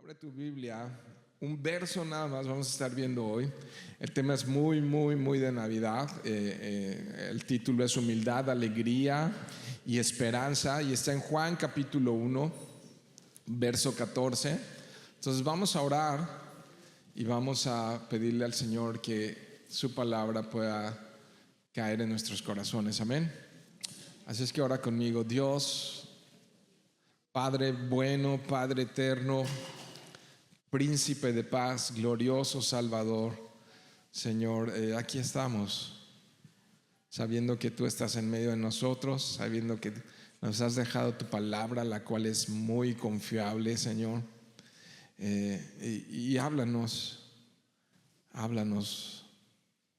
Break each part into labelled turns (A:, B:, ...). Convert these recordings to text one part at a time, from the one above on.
A: Abre tu Biblia, un verso nada más vamos a estar viendo hoy. El tema es muy de Navidad. El título es Humildad, Alegría y Esperanza y está en Juan capítulo 1, verso 14. Entonces vamos a orar y vamos a pedirle al Señor que su palabra pueda caer en nuestros corazones. Amén. Así es que ora conmigo. Dios, Padre bueno, Padre eterno, Príncipe de paz, glorioso Salvador, Señor, aquí estamos, sabiendo que tú estás en medio de nosotros, sabiendo que nos has dejado tu palabra, la cual es muy confiable, Señor, y háblanos,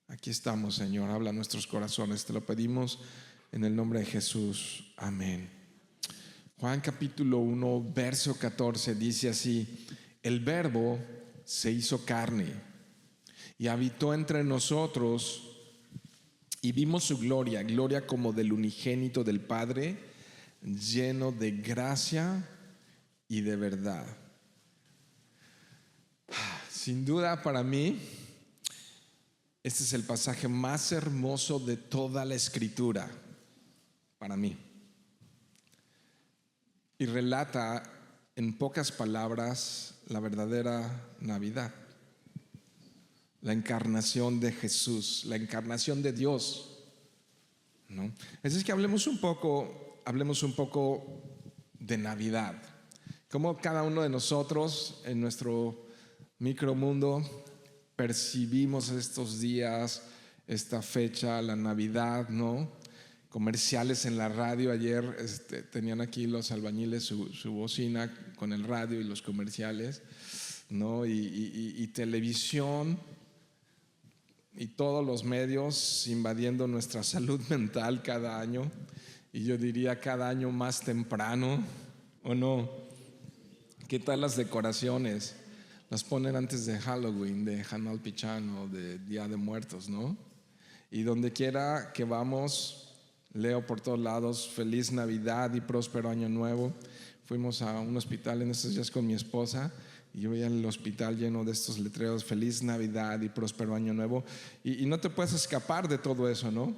A: aquí estamos, Señor, habla a nuestros corazones, te lo pedimos en el nombre de Jesús, amén. Juan capítulo 1, verso 14 dice así: el Verbo se hizo carne y habitó entre nosotros y vimos su gloria, gloria como del unigénito del Padre, lleno de gracia y de verdad. Sin duda para mí, este es el pasaje más hermoso de toda la Escritura, para mí. Y relata en pocas palabras la verdadera Navidad, la encarnación de Jesús, la encarnación de Dios, ¿no? Así es que hablemos un poco de Navidad, cómo cada uno de nosotros en nuestro micromundo percibimos estos días, esta fecha, la Navidad, ¿no? Comerciales en la radio. Ayer tenían aquí los albañiles su bocina con el radio y los comerciales, ¿no? Y televisión y todos los medios invadiendo nuestra salud mental cada año, y yo diría cada año más temprano, ¿o no? ¿Qué tal las decoraciones? Las ponen antes de Halloween, de Hanal Pichán o de Día de Muertos, ¿no? Y donde quiera que vamos, leo por todos lados: feliz Navidad y próspero año nuevo. Fuimos a un hospital en estos días con mi esposa y yo veía el hospital lleno de estos letreros: feliz Navidad y próspero año nuevo, y no te puedes escapar de todo eso, ¿no?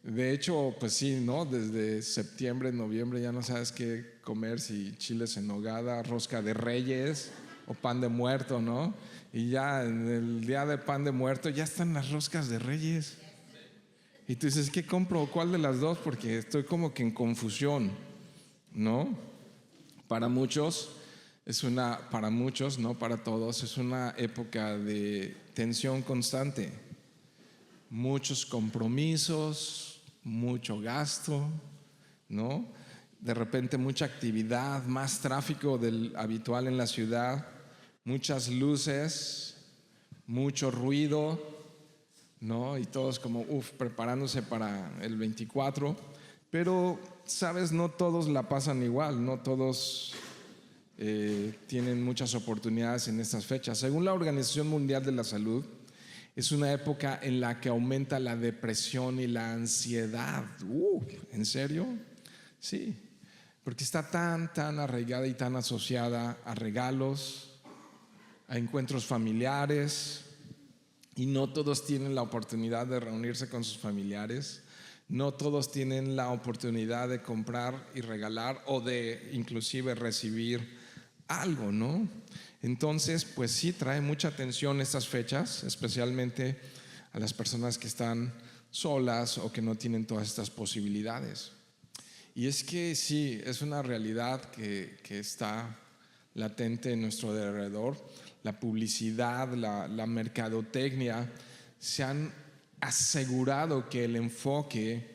A: De hecho, pues sí, ¿no? Desde septiembre, noviembre ya no sabes qué comer, si chiles en nogada, rosca de reyes o pan de muerto, ¿no? Y ya en el día de pan de muerto ya están las roscas de reyes. Y tú dices, ¿qué compro? ¿Cuál de las dos? Porque estoy como que en confusión, ¿no? Para muchos, no para todos, es una época de tensión constante. Muchos compromisos, mucho gasto, ¿no? De repente mucha actividad, más tráfico del habitual en la ciudad, muchas luces, mucho ruido, ¿no? Y todos como preparándose para el 24, pero sabes, no todos la pasan igual, no todos tienen muchas oportunidades en estas fechas. Según la Organización Mundial de la Salud, es una época en la que aumenta la depresión y la ansiedad. ¿En serio? Sí, porque está tan arraigada y tan asociada a regalos, a encuentros familiares. Y no todos tienen la oportunidad de reunirse con sus familiares, no todos tienen la oportunidad de comprar y regalar o de inclusive recibir algo, ¿no? Entonces, pues sí, trae mucha atención estas fechas, especialmente a las personas que están solas o que no tienen todas estas posibilidades. Y es que sí, es una realidad que está latente en nuestro alrededor. La publicidad, la mercadotecnia se han asegurado que el enfoque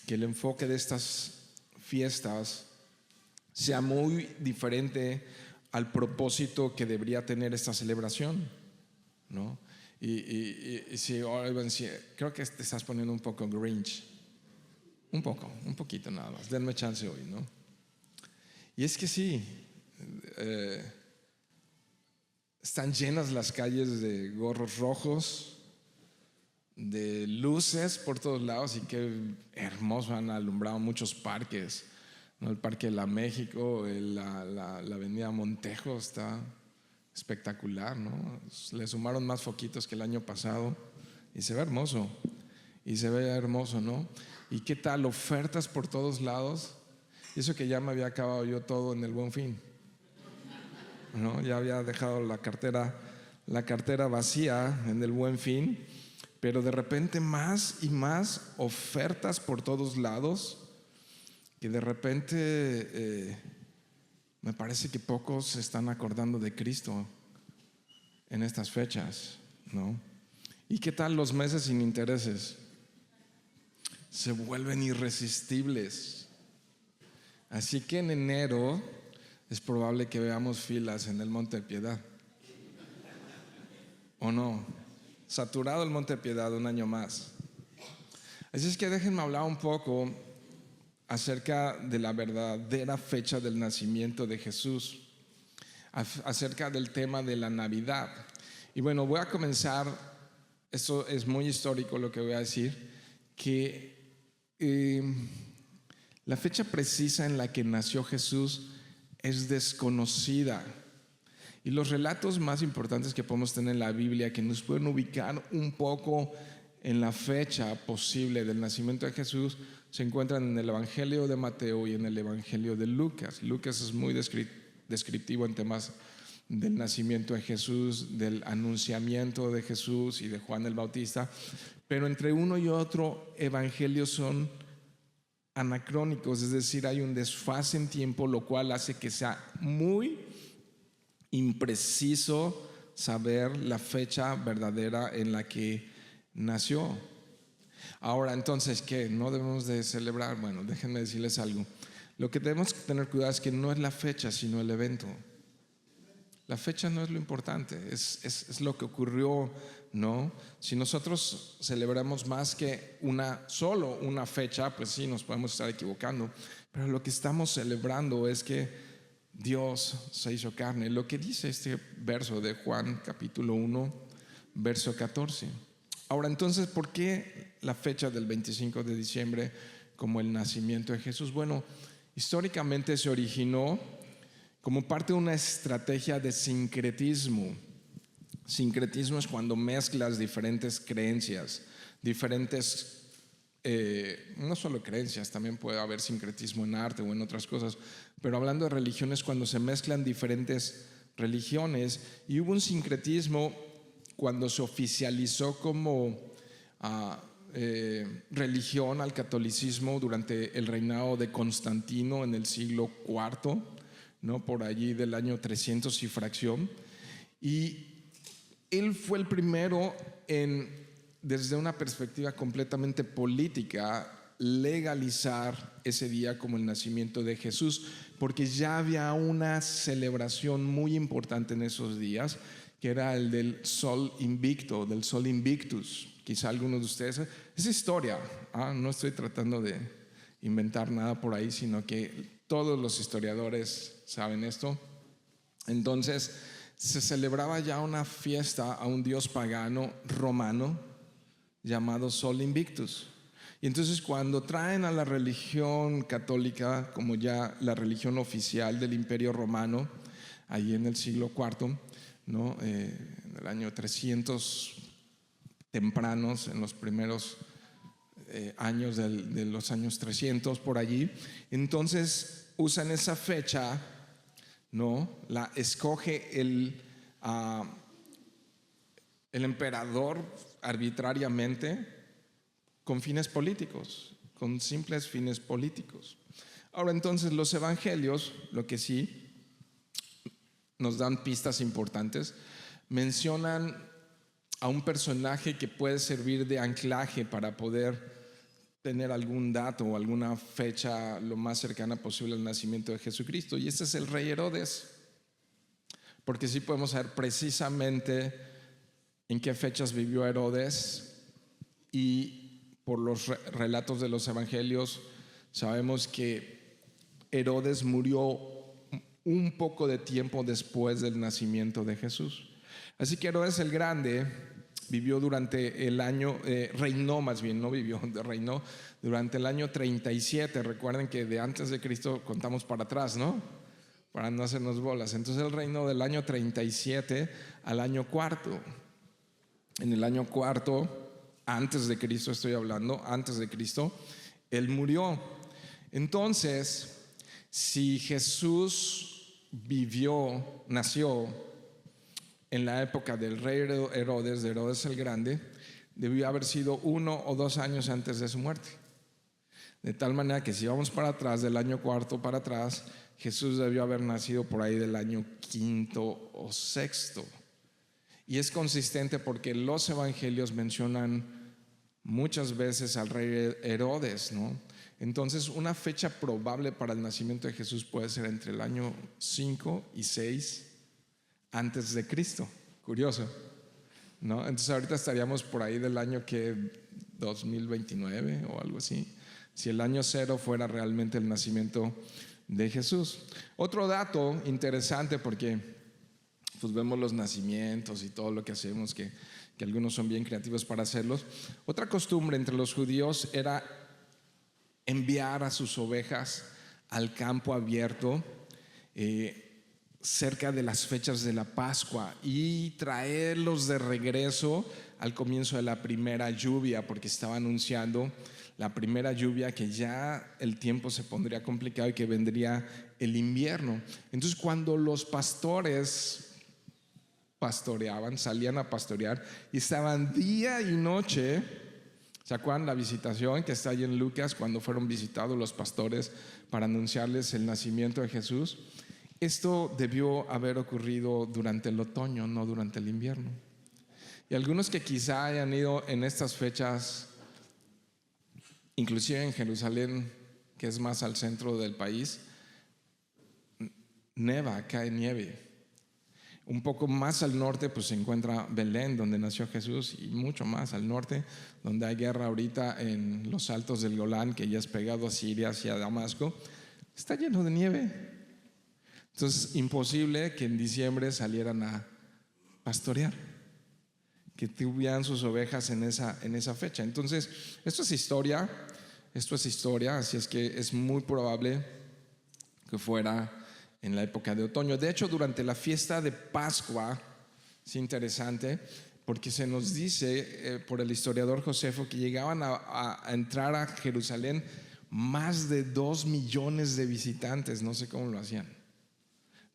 A: de estas fiestas sea muy diferente al propósito que debería tener esta celebración, ¿no? Y si creo que te estás poniendo un poco Grinch, un poquito nada más, denme chance hoy, ¿no? Y es que sí, están llenas las calles de gorros rojos, de luces por todos lados, y qué hermoso, han alumbrado muchos parques, ¿no? El Parque de la México, la Avenida Montejo está espectacular, ¿no? Le sumaron más foquitos que el año pasado y se ve hermoso, ¿no? ¿Y qué tal? Ofertas por todos lados. Y eso que ya me había acabado yo todo en el Buen Fin, ¿no? Ya había dejado la cartera vacía en el Buen Fin, pero de repente más y más ofertas por todos lados, que de repente me parece que pocos se están acordando de Cristo en estas fechas, ¿no? ¿Y qué tal los meses sin intereses? Se vuelven irresistibles. Así que en enero es probable que veamos filas en el Monte de Piedad. ¿O no? Saturado el Monte de Piedad un año más. Así es que déjenme hablar un poco acerca de la verdadera fecha del nacimiento de Jesús, acerca del tema de la Navidad. Y bueno, voy a comenzar, esto es muy histórico lo que voy a decir, que la fecha precisa en la que nació Jesús es desconocida. Y los relatos más importantes que podemos tener en la Biblia, que nos pueden ubicar un poco en la fecha posible del nacimiento de Jesús, se encuentran en el Evangelio de Mateo y en el Evangelio de Lucas. Lucas es muy descriptivo en temas del nacimiento de Jesús, del anunciamiento de Jesús y de Juan el Bautista, pero entre uno y otro evangelio son anacrónicos, es decir, hay un desfase en tiempo, lo cual hace que sea muy impreciso saber la fecha verdadera en la que nació. Ahora, entonces, ¿qué? ¿No debemos de celebrar? Bueno, déjenme decirles algo. Lo que tenemos que tener cuidado es que no es la fecha, sino el evento. La fecha no es lo importante, es lo que ocurrió, ¿no? Si nosotros celebramos más que solo una fecha, pues sí, nos podemos estar equivocando. Pero lo que estamos celebrando es que Dios se hizo carne. Lo que dice este verso de Juan capítulo 1, verso 14. Ahora, entonces, ¿por qué la fecha del 25 de diciembre como el nacimiento de Jesús? Bueno, históricamente se originó como parte de una estrategia de sincretismo. Sincretismo es cuando mezclas diferentes creencias, diferentes, no solo creencias, también puede haber sincretismo en arte o en otras cosas, pero hablando de religiones, cuando se mezclan diferentes religiones, y hubo un sincretismo cuando se oficializó como religión al catolicismo durante el reinado de Constantino en el siglo IV, ¿no? Por allí del año 300 y fracción, y él fue el primero desde una perspectiva completamente política, legalizar ese día como el nacimiento de Jesús, porque ya había una celebración muy importante en esos días, que era el del Sol Invicto, del Sol Invictus. Quizá algunos de ustedes, es historia, no estoy tratando de inventar nada por ahí, sino que todos los historiadores saben esto. Entonces se celebraba ya una fiesta a un dios pagano romano llamado Sol Invictus. Y entonces cuando traen a la religión católica como ya la religión oficial del Imperio Romano, ahí en el siglo IV, ¿no? En el año 300 tempranos, en los primeros años de los años 300 por allí, entonces usan esa fecha, ¿no? La escoge el emperador arbitrariamente con fines políticos, con simples fines políticos. Ahora entonces los evangelios, lo que sí nos dan pistas importantes, mencionan a un personaje que puede servir de anclaje para poder tener algún dato o alguna fecha lo más cercana posible al nacimiento de Jesucristo, y este es el rey Herodes, porque sí podemos saber precisamente en qué fechas vivió Herodes, y por los relatos de los evangelios sabemos que Herodes murió un poco de tiempo después del nacimiento de Jesús. Así que Herodes el Grande vivió durante el año, reinó más bien, no vivió, reinó durante el año 37. Recuerden que de antes de Cristo contamos para atrás, ¿no? para no hacernos bolas. Entonces él reinó del año 37 al año cuarto. En el año cuarto, antes de Cristo estoy hablando, antes de Cristo, él murió. Entonces, si Jesús nació en la época del rey Herodes, de Herodes el Grande, debió haber sido 1 o 2 años antes de su muerte. De tal manera que si vamos para atrás, del año cuarto para atrás, Jesús debió haber nacido por ahí del año quinto o sexto. Y es consistente porque los evangelios mencionan muchas veces al rey Herodes, ¿no? Entonces, una fecha probable para el nacimiento de Jesús puede ser entre el año 5 y 6 antes de Cristo. Curioso, ¿no? Entonces ahorita estaríamos por ahí del año que 2029 o algo así, si el año 0 fuera realmente el nacimiento de Jesús. Otro dato interesante, porque pues vemos los nacimientos y todo lo que hacemos, que algunos son bien creativos para hacerlos. Otra costumbre entre los judíos era enviar a sus ovejas al campo abierto cerca de las fechas de la Pascua y traerlos de regreso al comienzo de la primera lluvia, porque estaba anunciando la primera lluvia, que ya el tiempo se pondría complicado y que vendría el invierno. Entonces, cuando los pastores pastoreaban, salían a pastorear y estaban día y noche, ¿se acuerdan la visitación que está ahí en Lucas, cuando fueron visitados los pastores para anunciarles el nacimiento de Jesús? Esto debió haber ocurrido durante el otoño, no durante el invierno. Y algunos que quizá hayan ido en estas fechas, inclusive en Jerusalén, que es más al centro del país, neva, cae nieve. Un poco más al norte pues se encuentra Belén, donde nació Jesús, y mucho más al norte, donde hay guerra ahorita en los altos del Golán, que ya es pegado a Siria, hacia Damasco, está lleno de nieve. Entonces, imposible que en diciembre salieran a pastorear, que tuvieran sus ovejas en esa fecha. Entonces, esto es historia, así es que es muy probable que fuera en la época de otoño. De hecho, durante la fiesta de Pascua, es interesante, porque se nos dice por el historiador Josefo que llegaban a entrar a Jerusalén más de 2 millones de visitantes, no sé cómo lo hacían,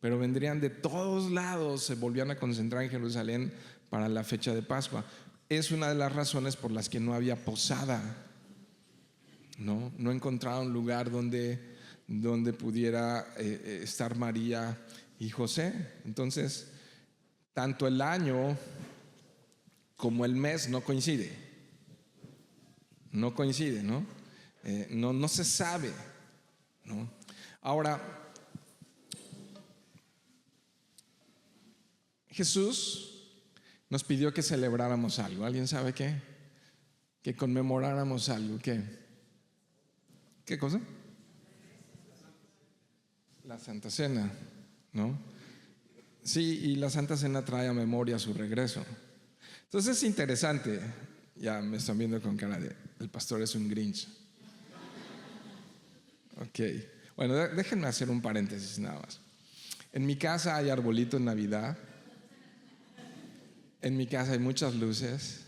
A: pero vendrían de todos lados, se volvían a concentrar en Jerusalén para la fecha de Pascua. Es una de las razones por las que no había posada, no encontraron lugar donde pudiera estar María y José. Entonces, tanto el año como el mes no coincide, ¿no? No se sabe, ¿no? Ahora, Jesús nos pidió que celebráramos algo. ¿Alguien sabe qué? Que conmemoráramos algo. ¿Qué cosa? La Santa Cena, ¿no? Sí, y la Santa Cena trae a memoria su regreso. Entonces es interesante. Ya me están viendo con cara de el pastor es un Grinch. Ok, bueno, déjenme hacer un paréntesis nada más. En mi casa hay arbolito en Navidad. En mi casa hay muchas luces.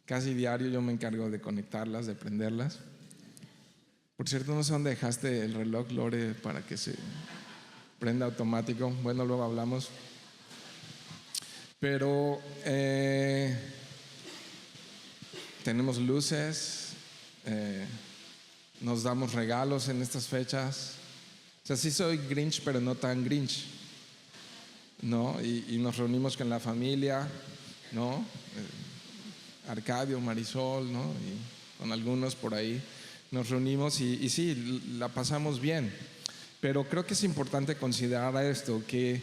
A: Casi diario yo me encargo de conectarlas, de prenderlas. Por cierto, no sé dónde dejaste el reloj, Lore, para que se prenda automático. Bueno, luego hablamos. Pero tenemos luces, nos damos regalos en estas fechas. O sea, sí soy Grinch, pero no tan Grinch, ¿no? Y nos reunimos con la familia, ¿no? Arcadio, Marisol, ¿no? Y con algunos por ahí nos reunimos y sí, la pasamos bien. Pero creo que es importante considerar esto, que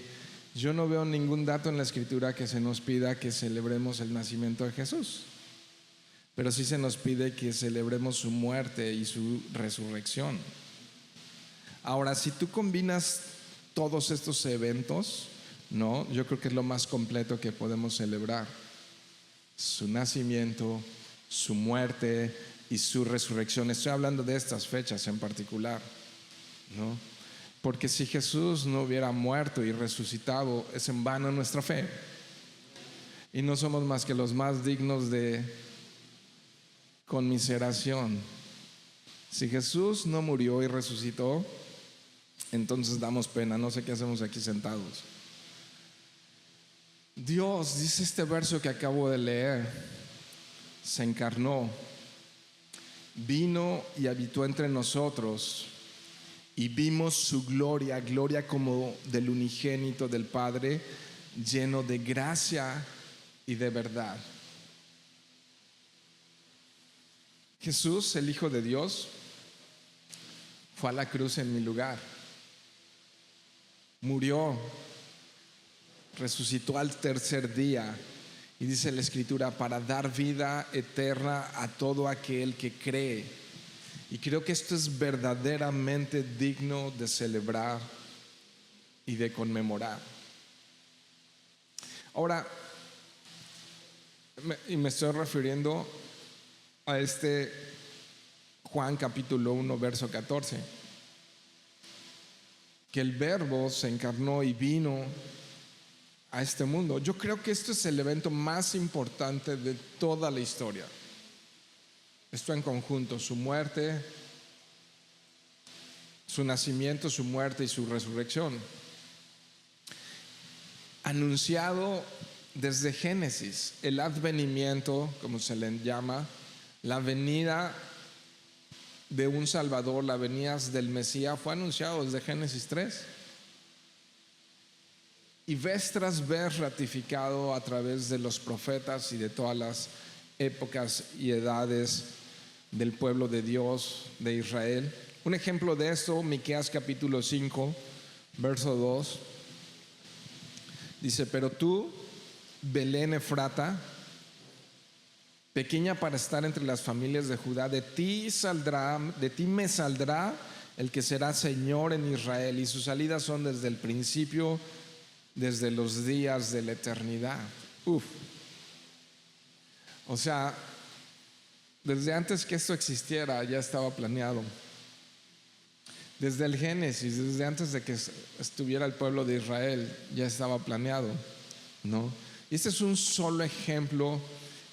A: yo no veo ningún dato en la Escritura que se nos pida que celebremos el nacimiento de Jesús, pero sí se nos pide que celebremos su muerte y su resurrección. Ahora, si tú combinas todos estos eventos, ¿no? Yo creo que es lo más completo que podemos celebrar: su nacimiento, su muerte y su resurrección. Estoy hablando de estas fechas en particular, ¿no? Porque si Jesús no hubiera muerto y resucitado, es en vano nuestra fe. Y no somos más que los más dignos de conmiseración. Si Jesús no murió y resucitó, entonces damos pena. No sé qué hacemos aquí sentados. Dios, dice este verso que acabo de leer, se encarnó, vino y habitó entre nosotros, y vimos su gloria, gloria como del unigénito del Padre, lleno de gracia y de verdad. Jesús, el Hijo de Dios, fue a la cruz en mi lugar, murió, resucitó al tercer día, y dice la Escritura, para dar vida eterna a todo aquel que cree. Y creo que esto es verdaderamente digno de celebrar y de conmemorar. Ahora, me estoy refiriendo a este Juan capítulo 1 verso 14, que el Verbo se encarnó y vino a este mundo. Yo creo que esto es el evento más importante de toda la historia. Esto en conjunto, su muerte, su nacimiento, su muerte y su resurrección. Anunciado desde Génesis, el advenimiento, como se le llama, la venida de un Salvador, la venida del Mesías, fue anunciado desde Génesis 3. Y vez tras vez ratificado a través de los profetas y de todas las épocas y edades del pueblo de Dios, de Israel. Un ejemplo de esto, Miqueas capítulo 5, verso 2, dice: pero tú, Belén Efrata, pequeña para estar entre las familias de Judá, de ti me saldrá el que será Señor en Israel, y sus salidas son desde el principio, desde los días de la eternidad. O sea, desde antes que esto existiera ya estaba planeado. Desde el Génesis, desde antes de que estuviera el pueblo de Israel, ya estaba planeado, ¿no? Y este es un solo ejemplo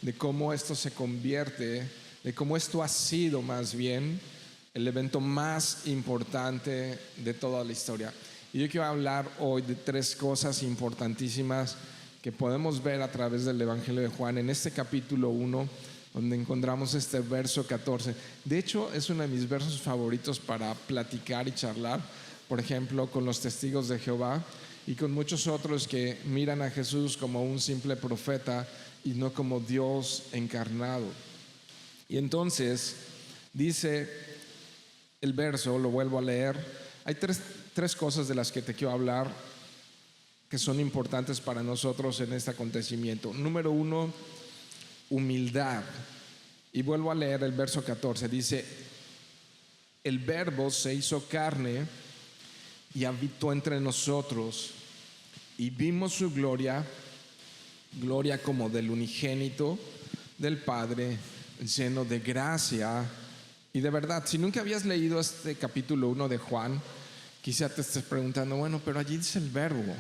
A: de cómo esto se convierte, de cómo esto ha sido más bien el evento más importante de toda la historia. Y yo quiero hablar hoy de tres cosas importantísimas que podemos ver a través del Evangelio de Juan en este capítulo 1, donde encontramos este verso 14. De hecho, es uno de mis versos favoritos para platicar y charlar, por ejemplo, con los testigos de Jehová y con muchos otros que miran a Jesús como un simple profeta y no como Dios encarnado. Y entonces dice el verso, lo vuelvo a leer. Hay tres cosas de las que te quiero hablar que son importantes para nosotros en este acontecimiento. Número 1, humildad. Y vuelvo a leer el verso 14. Dice: el Verbo se hizo carne y habitó entre nosotros, y vimos su gloria, gloria como del unigénito del Padre, lleno de gracia y de verdad. Si nunca habías leído este capítulo 1 de Juan, quizá te estés preguntando, bueno, pero allí dice el Verbo,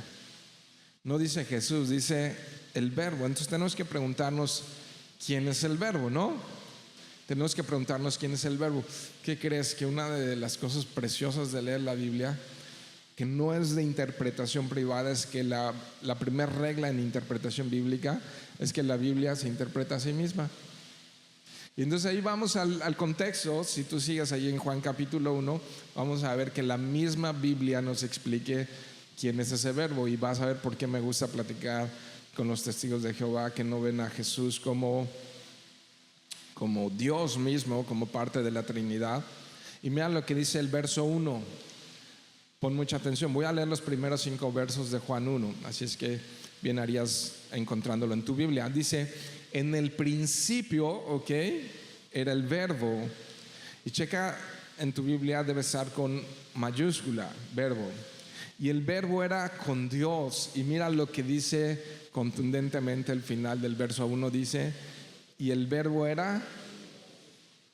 A: no dice Jesús, dice el Verbo. Entonces tenemos que preguntarnos quién es el Verbo, ¿no? Tenemos que preguntarnos quién es el Verbo. ¿Qué crees? Que una de las cosas preciosas de leer la Biblia, que no es de interpretación privada, es que la primera regla en interpretación bíblica es que la Biblia se interpreta a sí misma. Y entonces ahí vamos al contexto. Si tú sigues ahí en Juan capítulo 1, vamos a ver que la misma Biblia nos explique quién es ese Verbo, y vas a ver por qué me gusta platicar con los testigos de Jehová que no ven a Jesús como Dios mismo, como parte de la Trinidad. Y mira lo que dice el verso 1. Pon mucha atención. Voy a leer los primeros 5 versos de Juan 1, así es que bien harías encontrándolo en tu Biblia. Dice: en el principio, ok, era el Verbo. Y checa en tu Biblia, debe estar con mayúscula, Verbo. Y el Verbo era con Dios. Y mira lo que dice contundentemente el final del verso 1. Dice: y el Verbo era.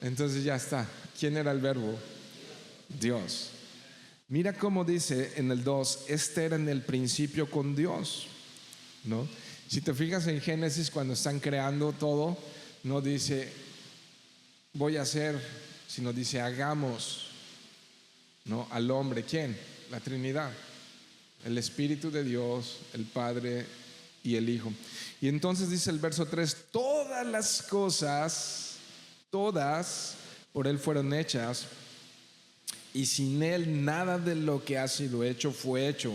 A: Entonces ya está. ¿Quién era el Verbo? Dios. Mira cómo dice en el 2, este era en el principio con Dios, ¿no? Si te fijas en Génesis, cuando están creando todo, no dice voy a hacer, sino dice hagamos, ¿no? Al hombre. ¿Quién? La Trinidad, el Espíritu de Dios, el Padre y el Hijo. Y entonces dice el verso 3, todas las cosas, todas por Él fueron hechas, y sin Él nada de lo que ha sido hecho fue hecho.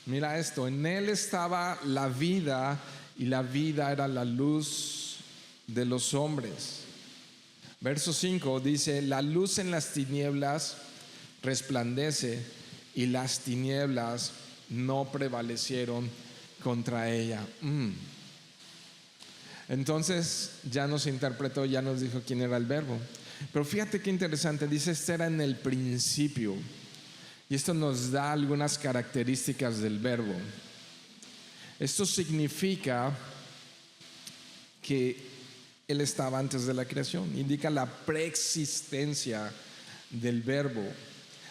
A: Mira esto, en Él estaba la vida, y la vida era la luz de los hombres. Verso 5 dice, la luz en las tinieblas resplandece, y las tinieblas no prevalecieron contra ella. Entonces ya nos interpretó, ya nos dijo quién era el verbo. Pero fíjate qué interesante, dice este era en el principio. Y esto nos da algunas características del verbo. Esto significa que Él estaba antes de la creación. Indica la preexistencia del verbo.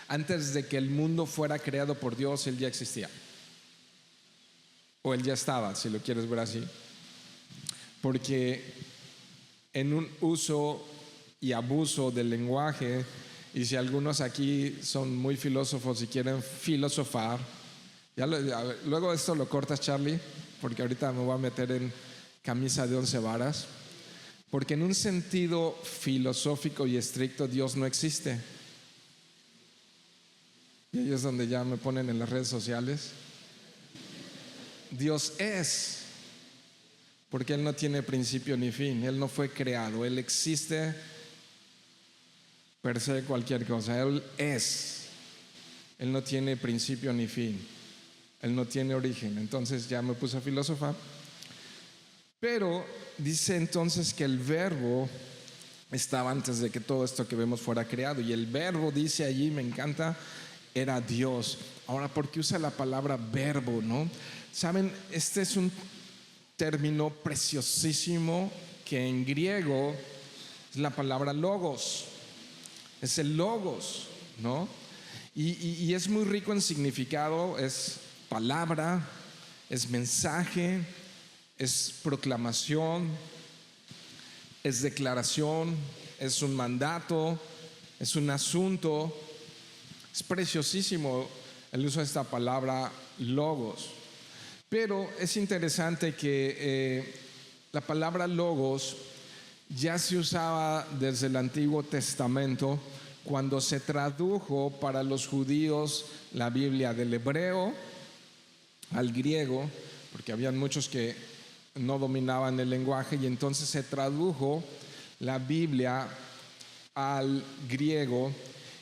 A: Antes de que el mundo fuera creado por Dios, Él ya existía. O Él ya estaba, si lo quieres ver así. Porque en un uso y abuso del lenguaje, y si algunos aquí son muy filósofos y quieren filosofar, luego esto lo cortas, Charlie, porque ahorita me voy a meter en camisa de 11 varas. Porque en un sentido filosófico y estricto, Dios no existe. Y ahí es donde ya me ponen en las redes sociales. Dios es, porque Él no tiene principio ni fin. Él no fue creado, Él existe per se cualquier cosa. Él es. Él no tiene principio ni fin. Él no tiene origen. Entonces ya me puse a filosofar. Pero dice entonces que el verbo estaba antes de que todo esto que vemos fuera creado. Y el verbo, dice allí, me encanta, era Dios. Ahora, ¿por qué usa la palabra verbo, no? Saben, este es un término preciosísimo que en griego es la palabra logos. Es el logos, ¿no? Y es muy rico en significado. Es palabra, es mensaje, es proclamación, es declaración, es un mandato, es un asunto. Es preciosísimo el uso de esta palabra logos. Pero es interesante que la palabra logos ya se usaba desde el Antiguo Testamento, cuando se tradujo para los judíos la Biblia del hebreo al griego, porque habían muchos que no dominaban el lenguaje, y entonces se tradujo la Biblia al griego,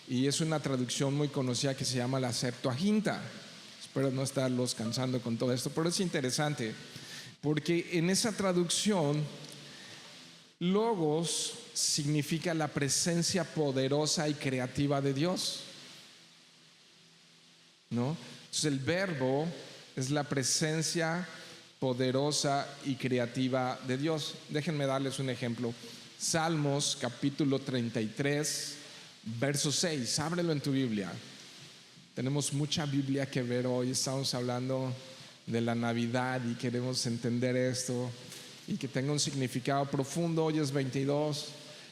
A: y es una traducción muy conocida que se llama la Septuaginta. Espero no estarlos cansando con todo esto, pero es interesante porque en esa traducción logos significa la presencia poderosa y creativa de Dios, ¿no? Entonces el verbo es la presencia poderosa y creativa de Dios. Déjenme darles un ejemplo. Salmos capítulo 33, verso 6. Ábrelo en tu Biblia. Tenemos mucha Biblia que ver hoy. Estamos hablando de la Navidad y queremos entender esto y que tenga un significado profundo. Hoy es 22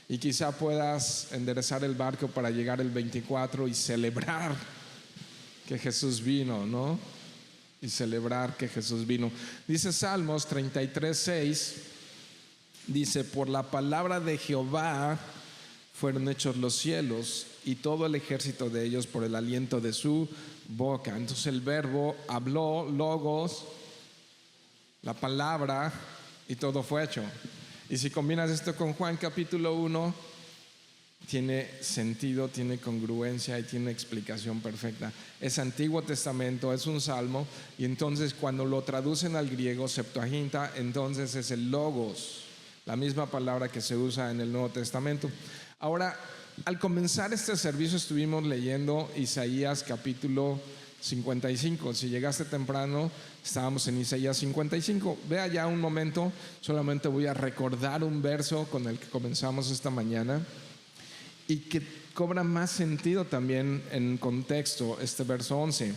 A: y quizá puedas enderezar el barco para llegar el 24 y celebrar que Jesús vino, ¿no? Y celebrar que Jesús vino. Dice Salmos 33, 6, dice: por la palabra de Jehová fueron hechos los cielos, y todo el ejército de ellos por el aliento de su boca. Entonces el verbo habló, logos, la palabra, y todo fue hecho. Y si combinas esto con Juan capítulo 1, tiene sentido, tiene congruencia y tiene explicación perfecta. Es Antiguo Testamento, es un salmo, y entonces cuando lo traducen al griego, Septuaginta, entonces es el logos, la misma palabra que se usa en el Nuevo Testamento. Ahora, al comenzar este servicio estuvimos leyendo Isaías capítulo 55. Si llegaste temprano, estábamos en Isaías 55. Vea ya un momento, solamente voy a recordar un verso con el que comenzamos esta mañana. y que cobra más sentido también en contexto este verso 11.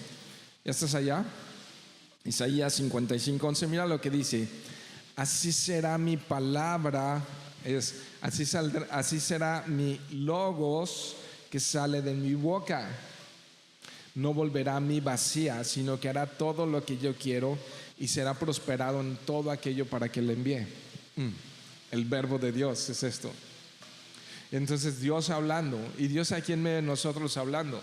A: ¿Ya estás allá? Isaías 55:11, mira lo que dice: así será mi palabra, así será mi logos que sale de mi boca. No volverá a mí vacía, sino que hará todo lo que yo quiero y será prosperado en todo aquello para que le envíe. El verbo de Dios es esto. Entonces Dios hablando, y Dios aquí en medio de nosotros hablando.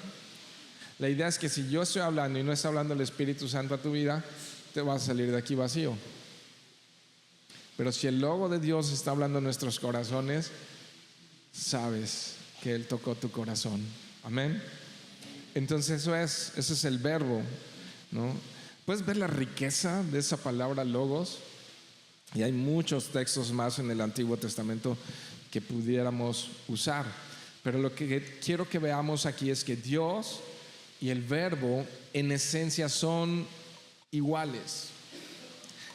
A: La idea es que si yo estoy hablando y no está hablando el Espíritu Santo a tu vida, te vas a salir de aquí vacío. Pero si el logo de Dios está hablando en nuestros corazones, sabes que Él tocó tu corazón. Amén. Entonces ese es el verbo, ¿no? Puedes ver la riqueza de esa palabra logos, y hay muchos textos más en el Antiguo Testamento que pudiéramos usar, pero lo que quiero que veamos aquí es que Dios y el verbo en esencia son iguales,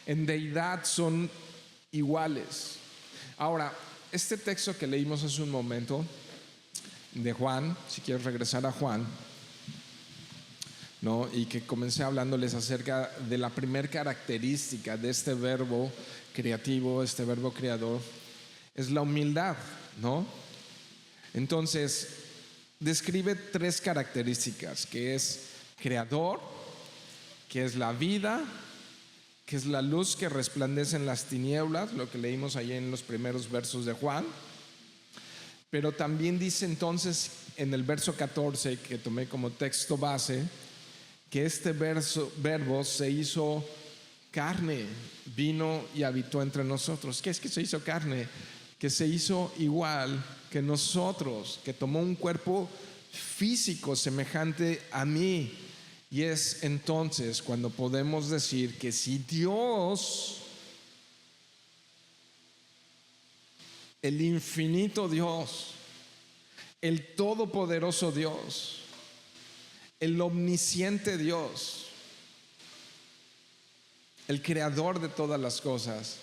A: en deidad son iguales. Ahora, este texto que leímos hace un momento de Juan, si quieres regresar a Juan, ¿no? Y que comencé hablándoles acerca de la primera característica de este verbo creativo, este verbo creador, es la humildad, ¿no? Entonces, describe tres características, que es creador, que es la vida, que es la luz que resplandece en las tinieblas, lo que leímos ahí en los primeros versos de Juan. Pero también dice entonces en el verso 14, que tomé como texto base, que este verbo se hizo carne, vino y habitó entre nosotros. ¿Qué es que se hizo carne? Que se hizo igual que nosotros, que tomó un cuerpo físico semejante a mí. Y es entonces cuando podemos decir que si Dios, el infinito Dios, el todopoderoso Dios, el omnisciente Dios, el creador de todas las cosas,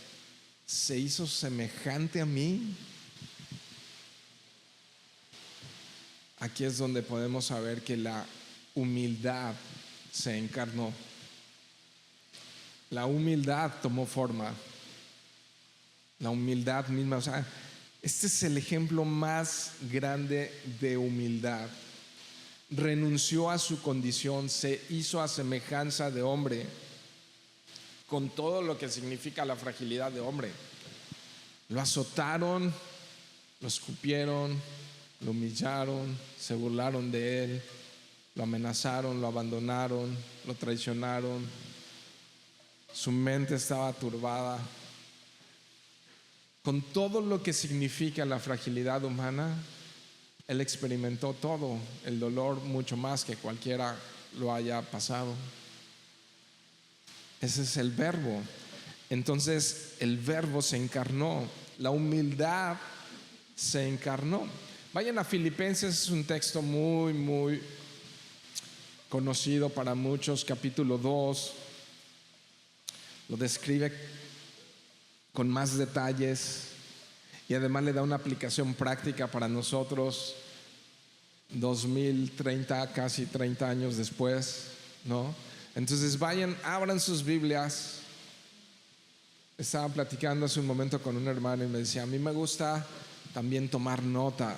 A: se hizo semejante a mí, aquí es donde podemos saber que la humildad se encarnó. La humildad tomó forma. La humildad misma, o sea, este es el ejemplo más grande de humildad. Renunció a su condición, se hizo a semejanza de hombre, con todo lo que significa la fragilidad de hombre. Lo azotaron, lo escupieron, lo humillaron, se burlaron de él, lo amenazaron, lo abandonaron, lo traicionaron. Su mente estaba turbada. Con todo lo que significa la fragilidad humana, él experimentó todo, el dolor mucho más que cualquiera lo haya pasado. Ese es el verbo. Entonces el verbo se encarnó, la humildad se encarnó. Vayan a Filipenses, es un texto muy conocido para muchos, capítulo 2, lo describe con más detalles y además le da una aplicación práctica para nosotros 2030, casi 30 años después, ¿no? Entonces vayan, abran sus Biblias. Estaba platicando hace un momento con un hermano y me decía: a mí me gusta también tomar nota,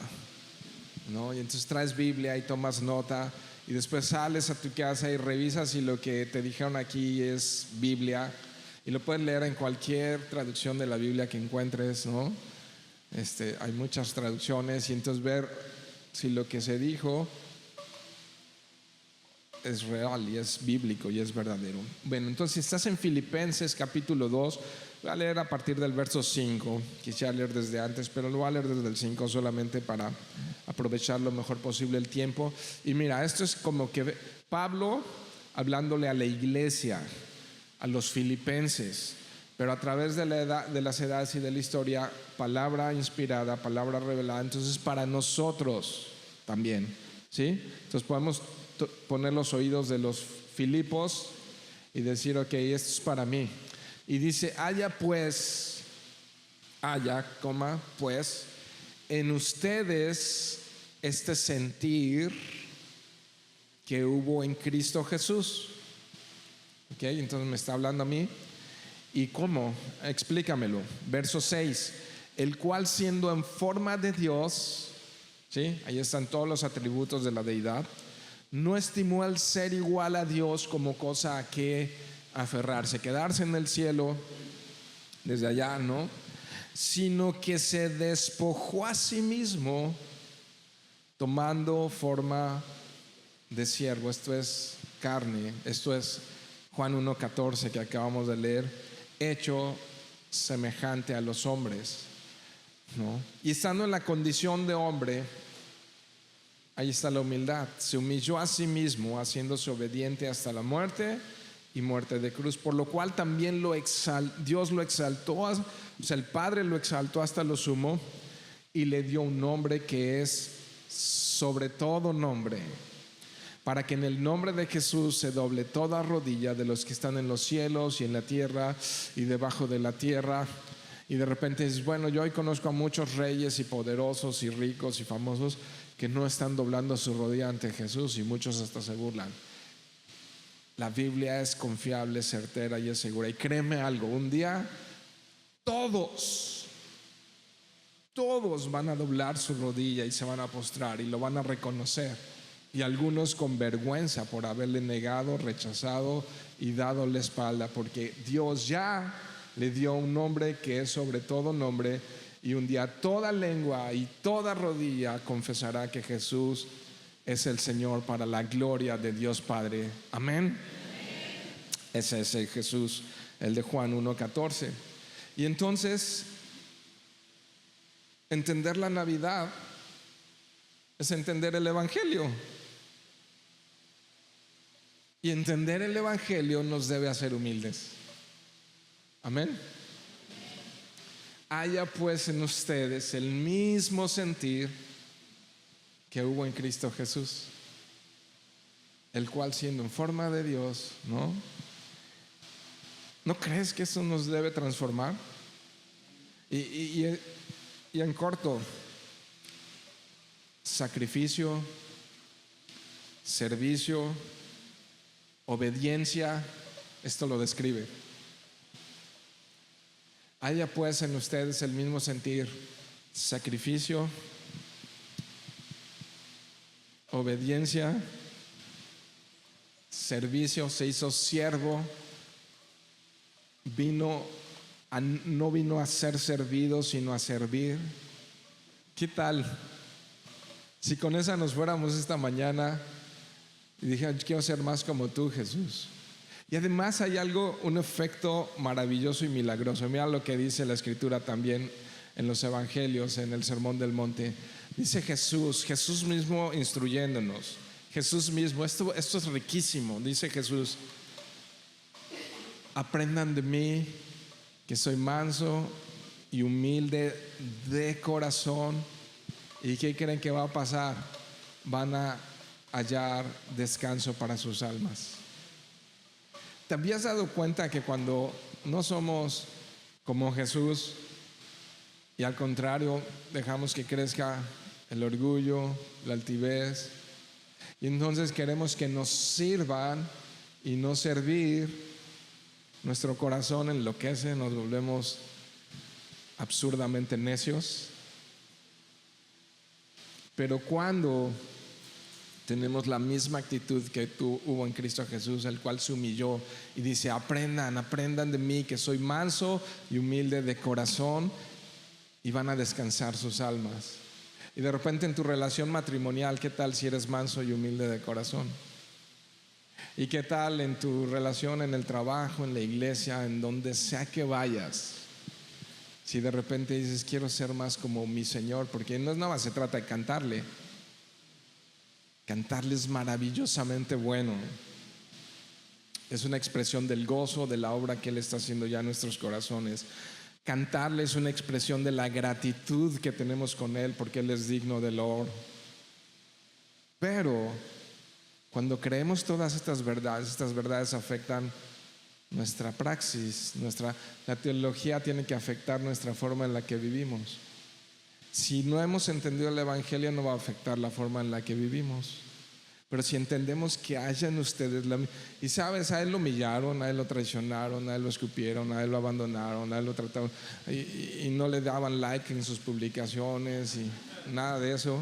A: ¿no? Y entonces traes Biblia y tomas nota y después sales a tu casa y revisas si lo que te dijeron aquí es Biblia, y lo puedes leer en cualquier traducción de la Biblia que encuentres, ¿no? Hay muchas traducciones, y entonces ver si lo que se dijo es real y es bíblico y es verdadero. Bueno, entonces si estás en Filipenses capítulo 2, voy a leer a partir del verso 5. Quisiera leer desde antes, pero lo voy a leer desde el 5 solamente para aprovechar lo mejor posible el tiempo. Y mira, esto es como que Pablo hablándole a la iglesia, a los filipenses, pero a través de las edades y de la historia, palabra inspirada, palabra revelada, entonces para nosotros también, ¿sí? Entonces podemos poner los oídos de los Filipos y decir: ok, esto es para mí. Y dice: haya pues en ustedes este sentir que hubo en Cristo Jesús. ¿Ok? Entonces me está hablando a mí. ¿Y cómo? Explícamelo. Verso 6. El cual siendo en forma de Dios, ¿sí? Ahí están todos los atributos de la deidad, no estimó el ser igual a Dios como cosa a que aferrarse, quedarse en el cielo desde allá, ¿no? Sino que se despojó a sí mismo, tomando forma de siervo. Esto es carne, esto es Juan 1:14 que acabamos de leer, hecho semejante a los hombres, ¿no? Y estando en la condición de hombre, ahí está la humildad. Se humilló a sí mismo, haciéndose obediente hasta la muerte y muerte de cruz, por lo cual también Dios lo exaltó, o sea, el Padre lo exaltó hasta lo sumo y le dio un nombre que es sobre todo nombre, para que en el nombre de Jesús se doble toda rodilla de los que están en los cielos y en la tierra y debajo de la tierra. Y de repente es, bueno, yo hoy conozco a muchos reyes y poderosos y ricos y famosos que no están doblando su rodilla ante Jesús, y muchos hasta se burlan. La Biblia es confiable, certera y es segura. Y créeme algo, un día todos van a doblar su rodilla y se van a postrar y lo van a reconocer. Y algunos con vergüenza por haberle negado, rechazado y dado la espalda, porque Dios ya le dio un nombre que es sobre todo nombre, y un día toda lengua y toda rodilla confesará que Jesús es el Señor, para la gloria de Dios Padre. Amén. Ese es el Jesús, el de Juan 1:14. Y entonces, entender la Navidad es entender el Evangelio. Y entender el Evangelio nos debe hacer humildes. Amén. Haya pues en ustedes el mismo sentir que hubo en Cristo Jesús, el cual siendo en forma de Dios, ¿no? ¿No crees que eso nos debe transformar? Y en corto, sacrificio, servicio, obediencia, esto lo describe. Haya pues en ustedes el mismo sentir, sacrificio, obediencia, servicio. Se hizo siervo, no vino a ser servido, sino a servir. ¿Qué tal si con esa nos fuéramos esta mañana y dijéramos, quiero ser más como tú, Jesús? Y además hay un efecto maravilloso y milagroso. Mira lo que dice la Escritura también en los Evangelios, en el Sermón del Monte. Dice Jesús mismo instruyéndonos. Jesús mismo, esto es riquísimo. Dice Jesús, aprendan de mí, que soy manso y humilde de corazón. ¿Y qué creen que va a pasar? Van a hallar descanso para sus almas. ¿Te habías dado cuenta que cuando no somos como Jesús y al contrario dejamos que crezca el orgullo, la altivez, y entonces queremos que nos sirvan y no servir, nuestro corazón enloquece, nos volvemos absurdamente necios? Pero cuando tenemos la misma actitud que hubo en Cristo Jesús, el cual se humilló y dice, aprendan de mí, que soy manso y humilde de corazón, y van a descansar sus almas. Y de repente en tu relación matrimonial, ¿qué tal si eres manso y humilde de corazón? ¿Y qué tal en tu relación en el trabajo, en la iglesia, en donde sea que vayas? Si de repente dices, quiero ser más como mi Señor, porque no es nada más se trata de cantarle. Cantarle es maravillosamente bueno. Es una expresión del gozo de la obra que Él está haciendo ya en nuestros corazones. Cantarle es una expresión de la gratitud que tenemos con Él, porque Él es digno de loor. Pero cuando creemos todas estas verdades afectan nuestra praxis, la teología tiene que afectar nuestra forma en la que vivimos. Si no hemos entendido el Evangelio, no va a afectar la forma en la que vivimos. Pero si entendemos que hayan ustedes y sabes, a él lo humillaron, a él lo traicionaron, a él lo escupieron, a él lo abandonaron, a él lo trataron y no le daban like en sus publicaciones y nada de eso.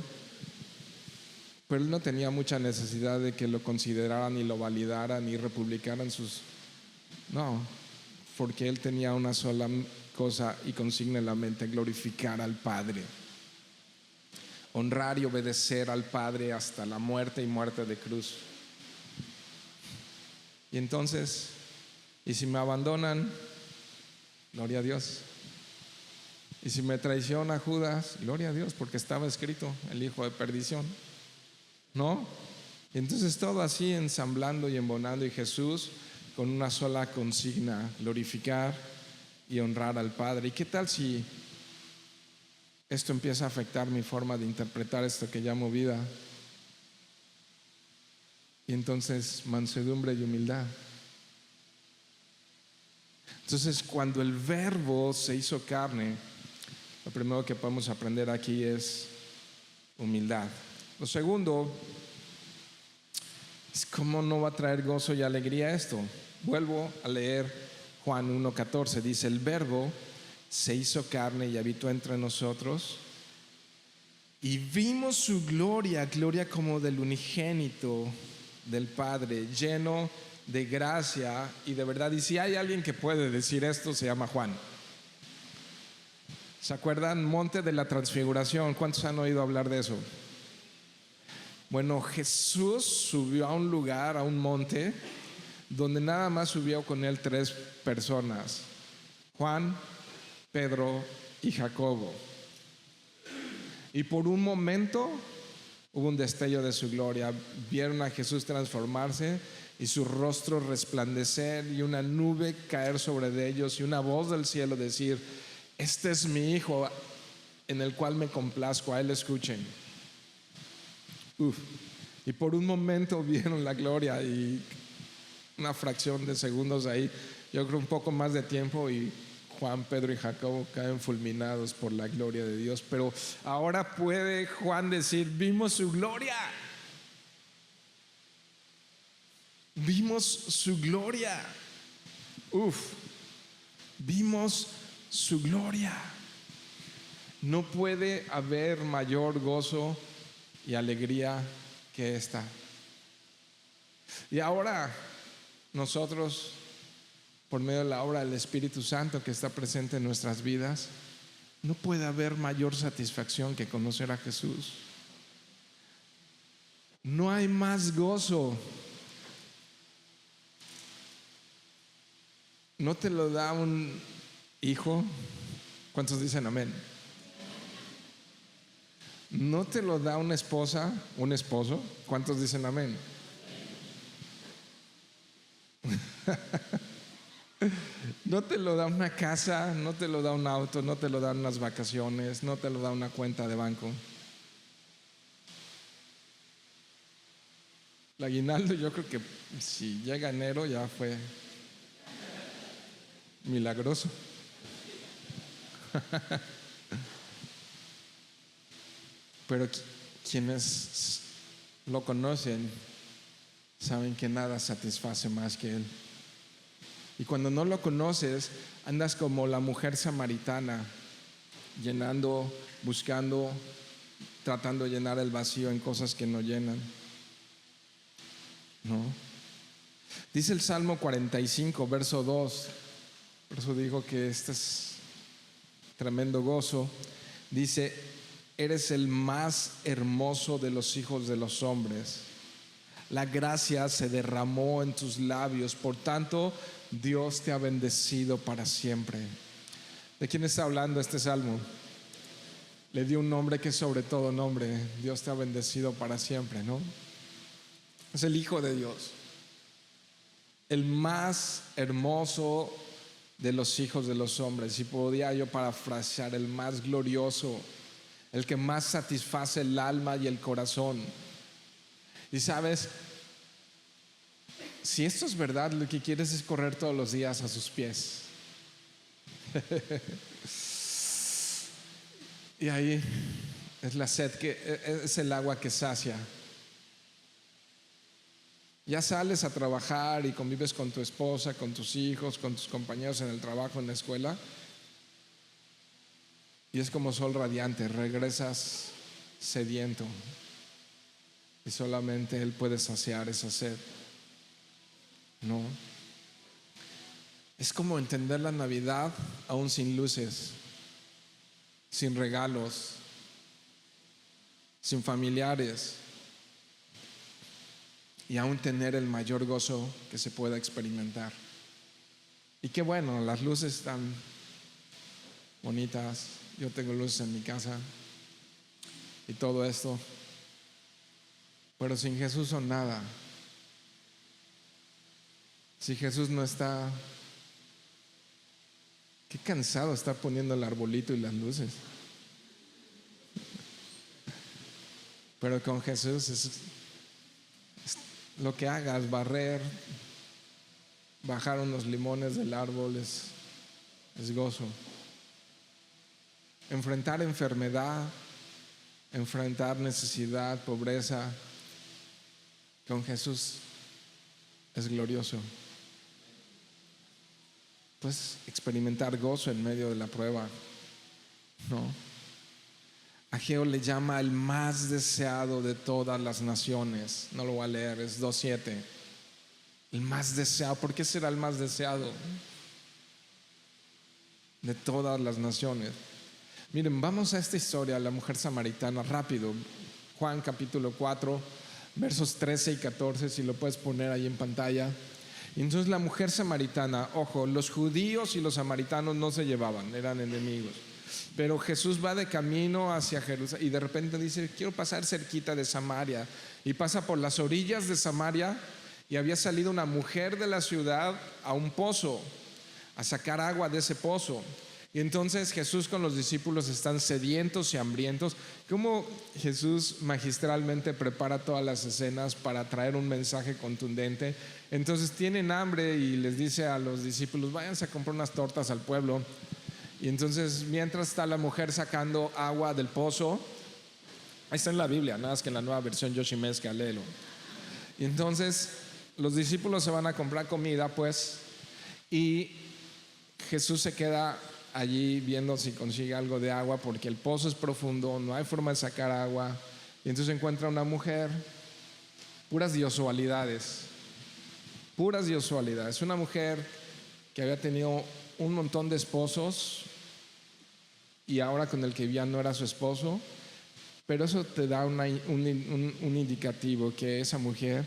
A: Pero él no tenía mucha necesidad de que lo consideraran y lo validaran y republicaran no, porque él tenía una sola cosa y consigna en la mente: glorificar al Padre, honrar y obedecer al Padre hasta la muerte y muerte de cruz. Y entonces, y si me abandonan, gloria a Dios. Y si me traiciona Judas, gloria a Dios, porque estaba escrito: el hijo de perdición, ¿no? Y entonces todo así ensamblando y embonando, y Jesús con una sola consigna: glorificar y honrar al Padre. ¿Y qué tal si esto empieza a afectar mi forma de interpretar esto que llamo vida? Y entonces mansedumbre y humildad. Entonces, cuando el Verbo se hizo carne, lo primero que podemos aprender aquí es humildad. Lo segundo es cómo no va a traer gozo y alegría esto. Vuelvo a leer Juan 1:14. Dice: el Verbo se hizo carne y habitó entre nosotros, y vimos su gloria, gloria como del unigénito del Padre, lleno de gracia y de verdad. Y si hay alguien que puede decir esto, se llama Juan. ¿Se acuerdan? Monte de la Transfiguración. ¿Cuántos han oído hablar de eso? Bueno, Jesús subió a un lugar, a un monte, donde nada más subió con él 3 personas: Juan, Pedro y Jacobo. Y por un momento hubo un destello de su gloria. Vieron a Jesús transformarse y su rostro resplandecer, y una nube caer sobre ellos, y una voz del cielo decir: este es mi Hijo, en el cual me complazco, a él escuchen. Y por un momento vieron la gloria, y una fracción de segundos ahí, yo creo un poco más de tiempo, y Juan, Pedro y Jacobo caen fulminados por la gloria de Dios. Pero ahora puede Juan decir: vimos su gloria. Vimos su gloria. Vimos su gloria. No puede haber mayor gozo y alegría que esta. Y ahora nosotros, por medio de la obra del Espíritu Santo que está presente en nuestras vidas, no puede haber mayor satisfacción que conocer a Jesús. No hay más gozo. ¿No te lo da un hijo? ¿Cuántos dicen amén? ¿No te lo da una esposa, un esposo? ¿Cuántos dicen amén? No te lo da una casa, no te lo da un auto, no te lo dan unas vacaciones, no te lo da una cuenta de banco. El aguinaldo, yo creo que si llega enero ya fue milagroso. Pero quienes lo conocen saben que nada satisface más que Él. Y cuando no lo conoces, andas como la mujer samaritana, llenando, buscando, tratando de llenar el vacío en cosas que no llenan. ¿No? Dice el Salmo 45, verso 2. Por eso digo que este es tremendo gozo. Dice: eres el más hermoso de los hijos de los hombres. La gracia se derramó en tus labios, por tanto Dios te ha bendecido para siempre. ¿De quién está hablando este salmo? Le dio un nombre que es sobre todo nombre. Dios te ha bendecido para siempre, ¿no? Es el Hijo de Dios, el más hermoso de los hijos de los hombres. Si podía yo parafrasear, el más glorioso, el que más satisface el alma y el corazón. Y sabes, si esto es verdad, lo que quieres es correr todos los días a sus pies. Y ahí es la sed, que es el agua que sacia. Ya sales a trabajar y convives con tu esposa, con tus hijos, con tus compañeros en el trabajo, en la escuela, y es como sol radiante, regresas sediento y solamente Él puede saciar esa sed. No, es como entender la Navidad aún sin luces, sin regalos, sin familiares, y aún tener el mayor gozo que se pueda experimentar. Y qué bueno, las luces están bonitas, yo tengo luces en mi casa y todo esto, pero sin Jesús son nada. Si Jesús no está, qué cansado estar poniendo el arbolito y las luces. Pero con Jesús es lo que hagas, barrer, bajar unos limones del árbol, es gozo. Enfrentar enfermedad, enfrentar necesidad, pobreza, con Jesús es glorioso. Puedes experimentar gozo en medio de la prueba, ¿no? Ageo le llama el más deseado de todas las naciones. No lo voy a leer, es 2:7. El más deseado. ¿Por qué será el más deseado de todas las naciones? Miren, vamos a esta historia, la mujer samaritana, rápido. Juan capítulo 4, versos 13 y 14, si lo puedes poner ahí en pantalla. Y entonces la mujer samaritana, ojo, los judíos y los samaritanos no se llevaban, eran enemigos. Pero Jesús va de camino hacia Jerusalén y de repente dice: quiero pasar cerquita de Samaria. Y pasa por las orillas de Samaria, y había salido una mujer de la ciudad a un pozo, a sacar agua de ese pozo. Y entonces Jesús con los discípulos están sedientos y hambrientos. Cómo Jesús magistralmente prepara todas las escenas para traer un mensaje contundente. Entonces tienen hambre y les dice a los discípulos: váyanse a comprar unas tortas al pueblo. Y entonces mientras está la mujer sacando agua del pozo, ahí está en la Biblia, nada más que en la nueva versión Yoshimezca, léelo. Y entonces los discípulos se van a comprar comida, pues, y Jesús se queda allí viendo si consigue algo de agua, porque el pozo es profundo, no hay forma de sacar agua. Y entonces encuentra una mujer, puras diosualidades, una mujer que había tenido un montón de esposos y ahora con el que vivía no era su esposo, pero eso te da un indicativo que esa mujer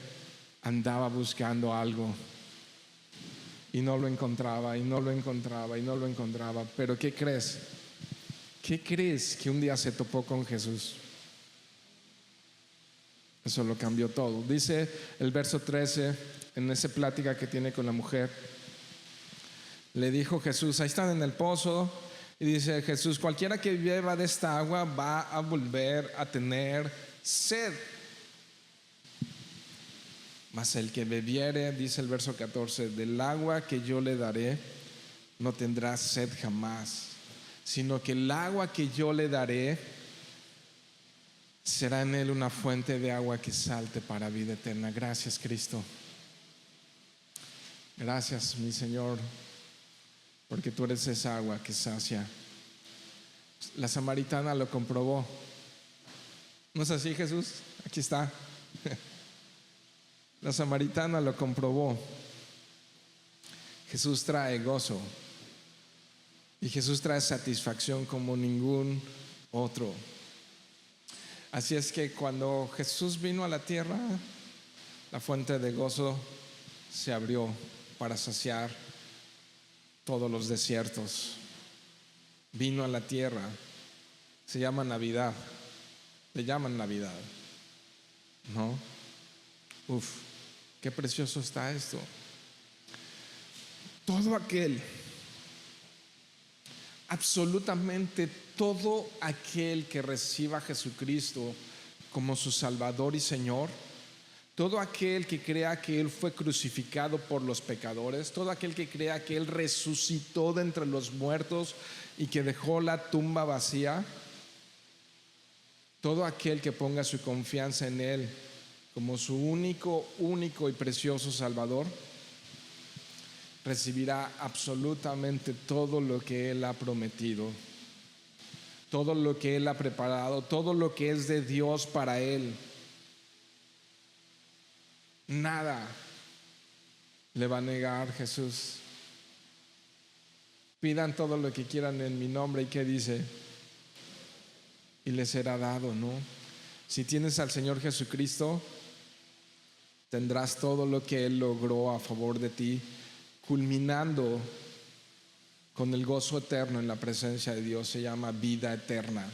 A: andaba buscando algo y no lo encontraba, y no lo encontraba, y no lo encontraba. Pero ¿qué crees? ¿Qué crees? Que un día se topó con Jesús. Eso lo cambió todo. Dice el verso 13, en esa plática que tiene con la mujer, le dijo Jesús, ahí están en el pozo, y dice Jesús: cualquiera que beba de esta agua va a volver a tener sed. Mas el que bebiere, dice el verso 14, del agua que yo le daré, no tendrá sed jamás, sino que el agua que yo le daré será en él una fuente de agua que salte para vida eterna. Gracias, Cristo. Gracias, mi Señor, porque tú eres esa agua que sacia. La samaritana lo comprobó. ¿No es así, Jesús? Aquí está. La samaritana lo comprobó. Jesús trae gozo y Jesús trae satisfacción como ningún otro. Así es que cuando Jesús vino a la tierra, la fuente de gozo se abrió para saciar todos los desiertos. Vino a la tierra. Se llama Navidad. Le llaman Navidad, ¿no? Uf, qué precioso está esto. Todo aquel, absolutamente todo aquel que reciba a Jesucristo como su Salvador y Señor, todo aquel que crea que Él fue crucificado por los pecadores, todo aquel que crea que Él resucitó de entre los muertos y que dejó la tumba vacía, Todo aquel que ponga su confianza en Él como su único y precioso Salvador, recibirá absolutamente todo lo que Él ha prometido, todo lo que Él ha preparado, todo lo que es de Dios para Él. Nada le va a negar Jesús. Pidan todo lo que quieran en mi nombre. ¿Y qué dice? Y les será dado, ¿no? Si tienes al Señor Jesucristo, tendrás todo lo que Él logró a favor de ti, culminando con el gozo eterno en la presencia de Dios. Se llama vida eterna.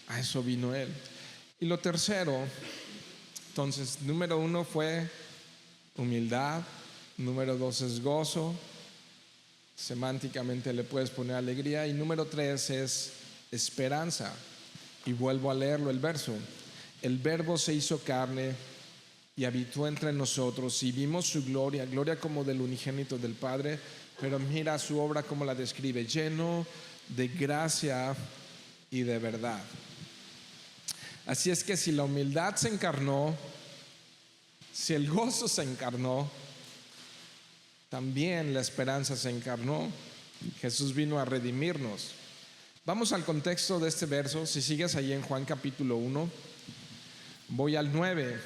A: A eso vino Él. Y lo tercero, entonces, número 1 fue humildad, número 2 es gozo, semánticamente le puedes poner alegría, y número 3 es esperanza. Y vuelvo a leerlo el verso. El Verbo se hizo carne y habitó entre nosotros, y vimos su gloria, gloria como del unigénito del Padre. Pero mira su obra como la describe: lleno de gracia y de verdad. Así es que si la humildad se encarnó, si el gozo se encarnó, también la esperanza se encarnó. Jesús vino a redimirnos. Vamos al contexto de este verso. Si sigues ahí en Juan capítulo 1, voy al 9.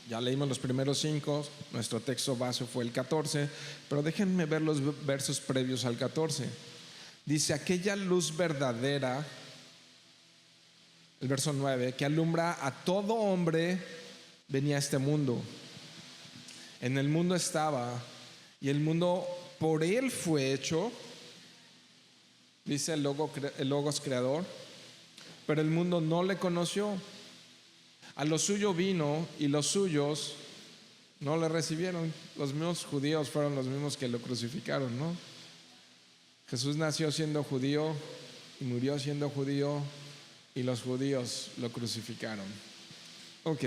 A: Ya leímos los primeros 5, nuestro texto base fue el 14, pero déjenme ver los versos previos al 14. Dice: aquella luz verdadera, el verso 9, que alumbra a todo hombre, venía a este mundo. En el mundo estaba, y el mundo por Él fue hecho, dice el Logos creador, pero el mundo no le conoció. A lo suyo vino, y los suyos no le recibieron. Los mismos judíos fueron los mismos que lo crucificaron, ¿no? Jesús nació siendo judío y murió siendo judío, y los judíos lo crucificaron. Ok.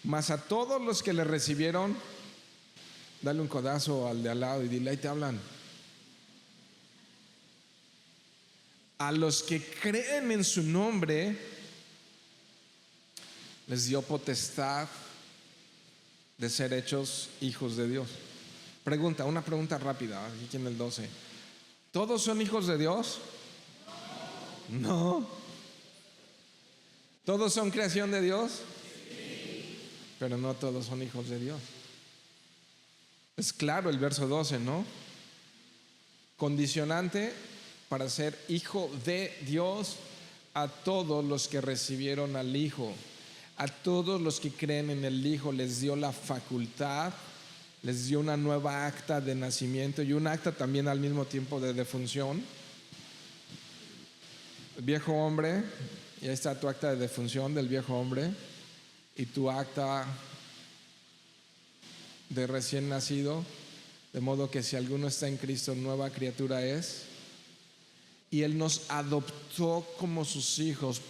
A: Mas a todos los que le recibieron, dale un codazo al de al lado y dile: ahí te hablan. A los que creen en su nombre, les dio potestad de ser hechos hijos de Dios. Una pregunta rápida, aquí en el 12. ¿Todos son hijos de Dios? No. ¿Todos son creación de Dios? Sí. Pero no todos son hijos de Dios. Es claro el verso 12, ¿no? Condicionante para ser hijo de Dios: a todos los que recibieron al Hijo, a todos los que creen en el Hijo, les dio la facultad, les dio una nueva acta de nacimiento y un acta también al mismo tiempo de defunción. El viejo hombre, y ahí está tu acta de defunción del viejo hombre, y tu acta de recién nacido, de modo que si alguno está en Cristo, nueva criatura es. Y Él nos adoptó como sus hijos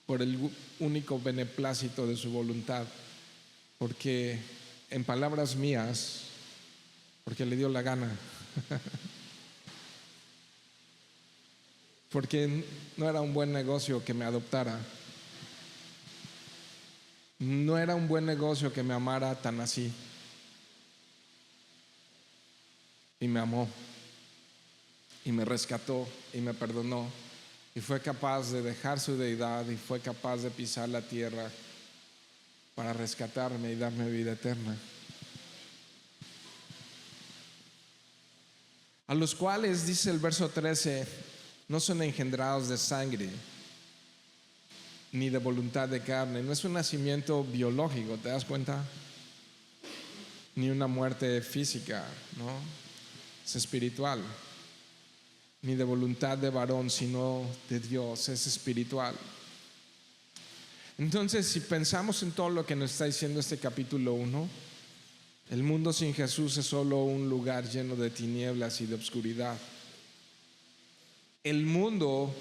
A: por el único beneplácito de su voluntad, porque, en palabras mías, porque le dio la gana. Porque no era un buen negocio que me adoptara. No era un buen negocio que me amara tan así. Y me amó, y me rescató, y me perdonó, y fue capaz de dejar su deidad, y fue capaz de pisar la tierra para rescatarme y darme vida eterna. A los cuales, dice el verso 13, no son engendrados de sangre, ni de voluntad de carne. No es un nacimiento biológico, ¿te das cuenta? Ni una muerte física, ¿no? Es espiritual. Ni de voluntad de varón, sino de Dios, es espiritual. Entonces, si pensamos en todo lo que nos está diciendo este capítulo 1, el mundo sin Jesús es solo un lugar lleno de tinieblas y de oscuridad. El mundo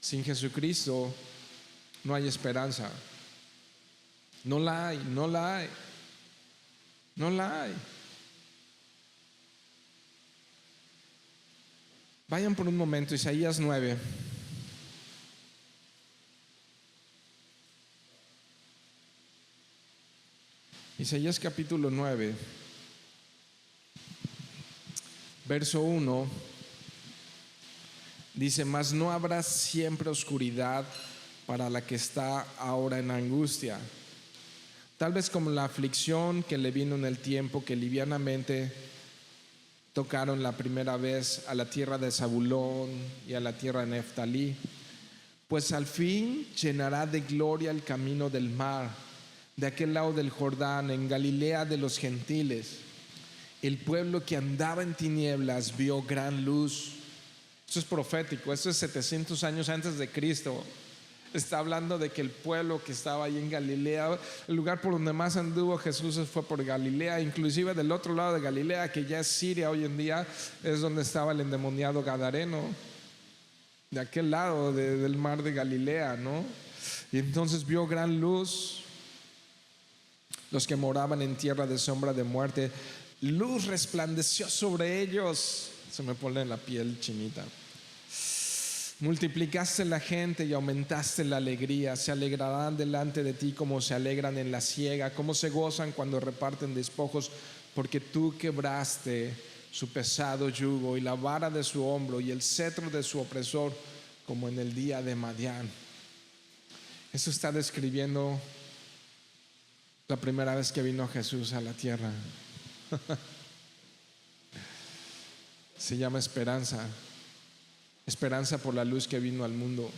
A: sin Jesucristo no hay esperanza. No la hay, no la hay, no la hay. Vayan por un momento, Isaías 9. Isaías capítulo 9, verso 1, dice: mas no habrá siempre oscuridad para la que está ahora en angustia, tal vez como la aflicción que le vino en el tiempo que livianamente tocaron la primera vez a la tierra de Zabulón y a la tierra de Neftalí, pues al fin llenará de gloria el camino del mar, de aquel lado del Jordán, en Galilea de los gentiles. El pueblo que andaba en tinieblas vio gran luz. Esto es profético, esto es 700 años antes de Cristo. Está hablando de que el pueblo que estaba ahí en Galilea, el lugar por donde más anduvo Jesús fue por Galilea, inclusive del otro lado de Galilea, que ya es Siria hoy en día, es donde estaba el endemoniado Gadareno, de aquel lado del mar de Galilea, ¿no? Y entonces vio gran luz. Los que moraban en tierra de sombra de muerte, luz resplandeció sobre ellos. Se me pone la piel chinita. Multiplicaste la gente y aumentaste la alegría. Se alegrarán delante de ti como se alegran en la siega, como se gozan cuando reparten despojos, porque tú quebraste su pesado yugo y la vara de su hombro y el cetro de su opresor, como en el día de Madián. Eso está describiendo la primera vez que vino Jesús a la tierra. Se llama esperanza. Esperanza por la luz que vino al mundo.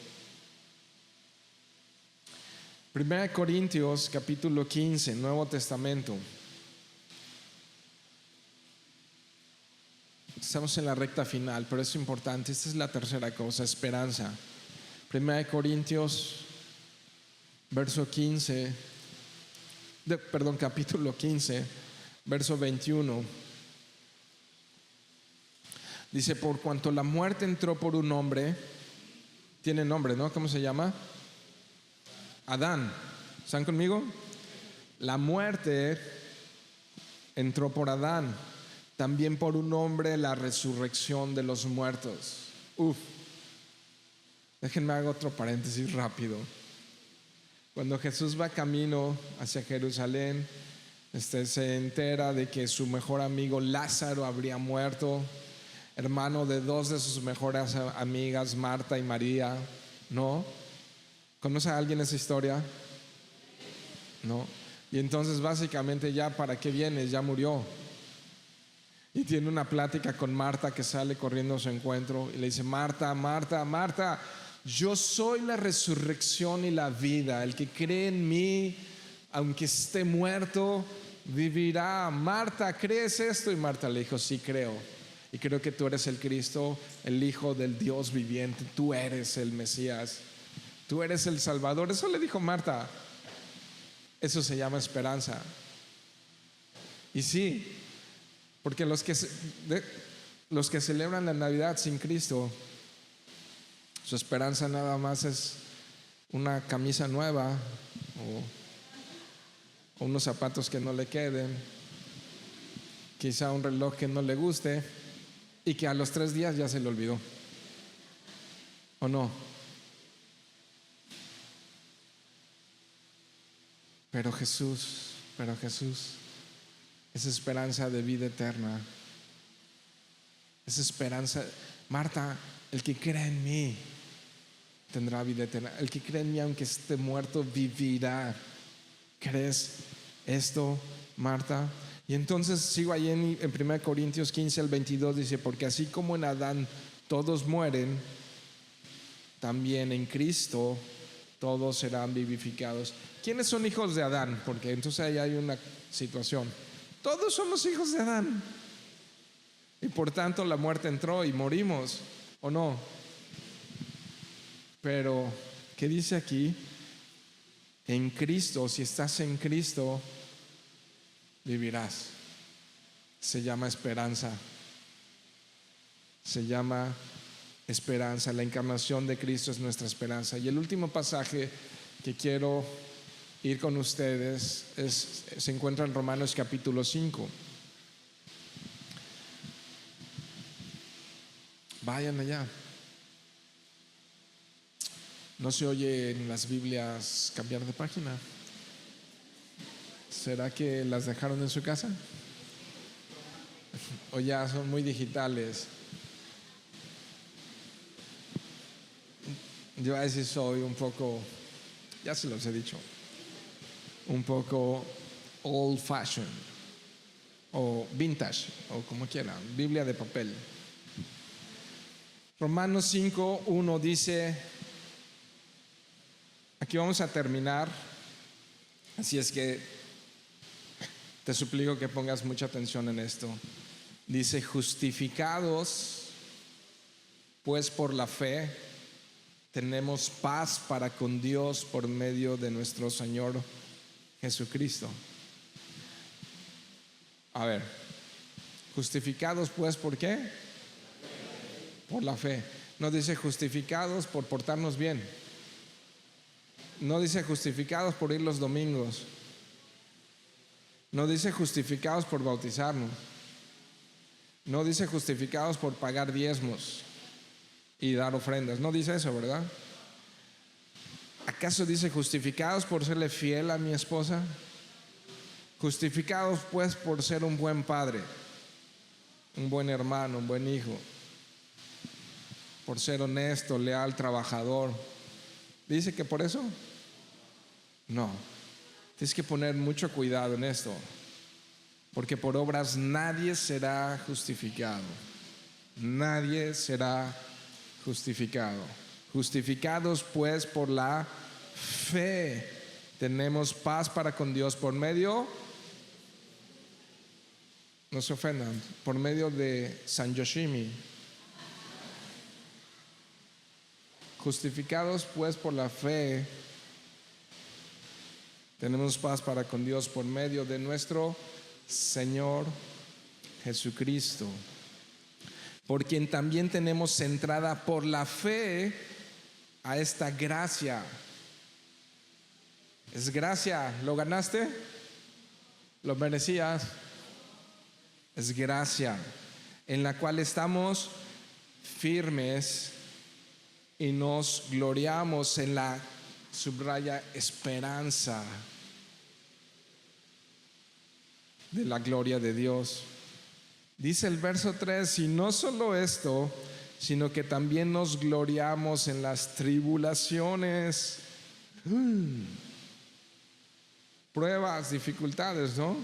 A: 1 Corintios capítulo 15, Nuevo Testamento. Estamos en la recta final, pero es importante. Esta es la tercera cosa, esperanza. 1 Corintios verso 15, capítulo 15, verso 21. Dice: por cuanto la muerte entró por un hombre, tiene nombre, ¿no? ¿Cómo se llama? Adán. ¿Están conmigo? La muerte entró por Adán, también por un hombre la resurrección de los muertos. Déjenme hacer otro paréntesis rápido. Cuando Jesús va camino hacia Jerusalén, se entera de que su mejor amigo Lázaro habría muerto, hermano de dos de sus mejores amigas, Marta y María, ¿no? ¿Conoce a alguien esa historia? ¿No? Y entonces básicamente, ya para qué vienes, ya murió. Y tiene una plática con Marta, que sale corriendo a su encuentro y le dice: Marta, Marta, Marta, yo soy la resurrección y la vida. El que cree en mí, aunque esté muerto, vivirá. Marta, ¿crees esto? Y Marta le dijo: sí, creo. Y creo que tú eres el Cristo, el Hijo del Dios viviente. Tú eres el Mesías. Tú eres el Salvador. Eso le dijo Marta. Eso se llama esperanza. Y sí, porque los que celebran la Navidad sin Cristo, su esperanza nada más es una camisa nueva o unos zapatos que no le queden, quizá un reloj que no le guste y que a los 3 días ya se le olvidó. ¿O no? Pero Jesús es esperanza de vida eterna. Es esperanza. Marta, el que crea en mí tendrá vida eterna. El que cree en mí, aunque esté muerto, vivirá. ¿Crees esto, Marta? Y entonces sigo ahí en 1 Corintios 15 al 22, dice: porque así como en Adán todos mueren, también en Cristo todos serán vivificados. ¿Quiénes son hijos de Adán? Porque entonces ahí hay una situación. Todos somos hijos de Adán. Y por tanto la muerte entró y morimos, ¿o no? Pero, ¿qué dice aquí? En Cristo, si estás en Cristo, vivirás. Se llama esperanza. Se llama esperanza. La encarnación de Cristo es nuestra esperanza. Y el último pasaje que quiero ir con ustedes se encuentra en Romanos capítulo 5, Vayan allá. No se oye en las Biblias cambiar de página. ¿Será que las dejaron en su casa? ¿O ya son muy digitales? Yo a veces soy un poco, ya se los he dicho, un poco old fashioned o vintage o como quieran, Biblia de papel. Romanos 5:1 dice, aquí vamos a terminar, así es que te suplico que pongas mucha atención en esto. Dice, justificados pues por la fe, tenemos paz para con Dios por medio de nuestro Señor Jesucristo. A ver, justificados pues ¿por qué? Por la fe. No dice justificados por portarnos bien. No dice justificados por ir los domingos. No dice justificados por bautizarnos. No dice justificados por pagar diezmos y dar ofrendas. No dice eso, ¿verdad? ¿Acaso dice justificados por serle fiel a mi esposa? Justificados pues por ser un buen padre, un buen hermano, un buen hijo, por ser honesto, leal, trabajador. ¿Dice que por eso? No. Tienes que poner mucho cuidado en esto, porque por obras nadie será justificado. Nadie será justificado. Justificados pues por la fe, tenemos paz para con Dios por medio, no se ofendan, por medio de San Yoshimi. Justificados pues por la fe, tenemos paz para con Dios por medio de nuestro Señor Jesucristo, por quien también tenemos entrada por la fe a esta gracia. Es gracia, ¿lo ganaste? ¿Lo merecías? Es gracia en la cual estamos firmes y nos gloriamos en la, subraya, esperanza de la gloria de Dios. Dice el verso 3, y no solo esto, sino que también nos gloriamos en las tribulaciones, pruebas, dificultades, ¿no?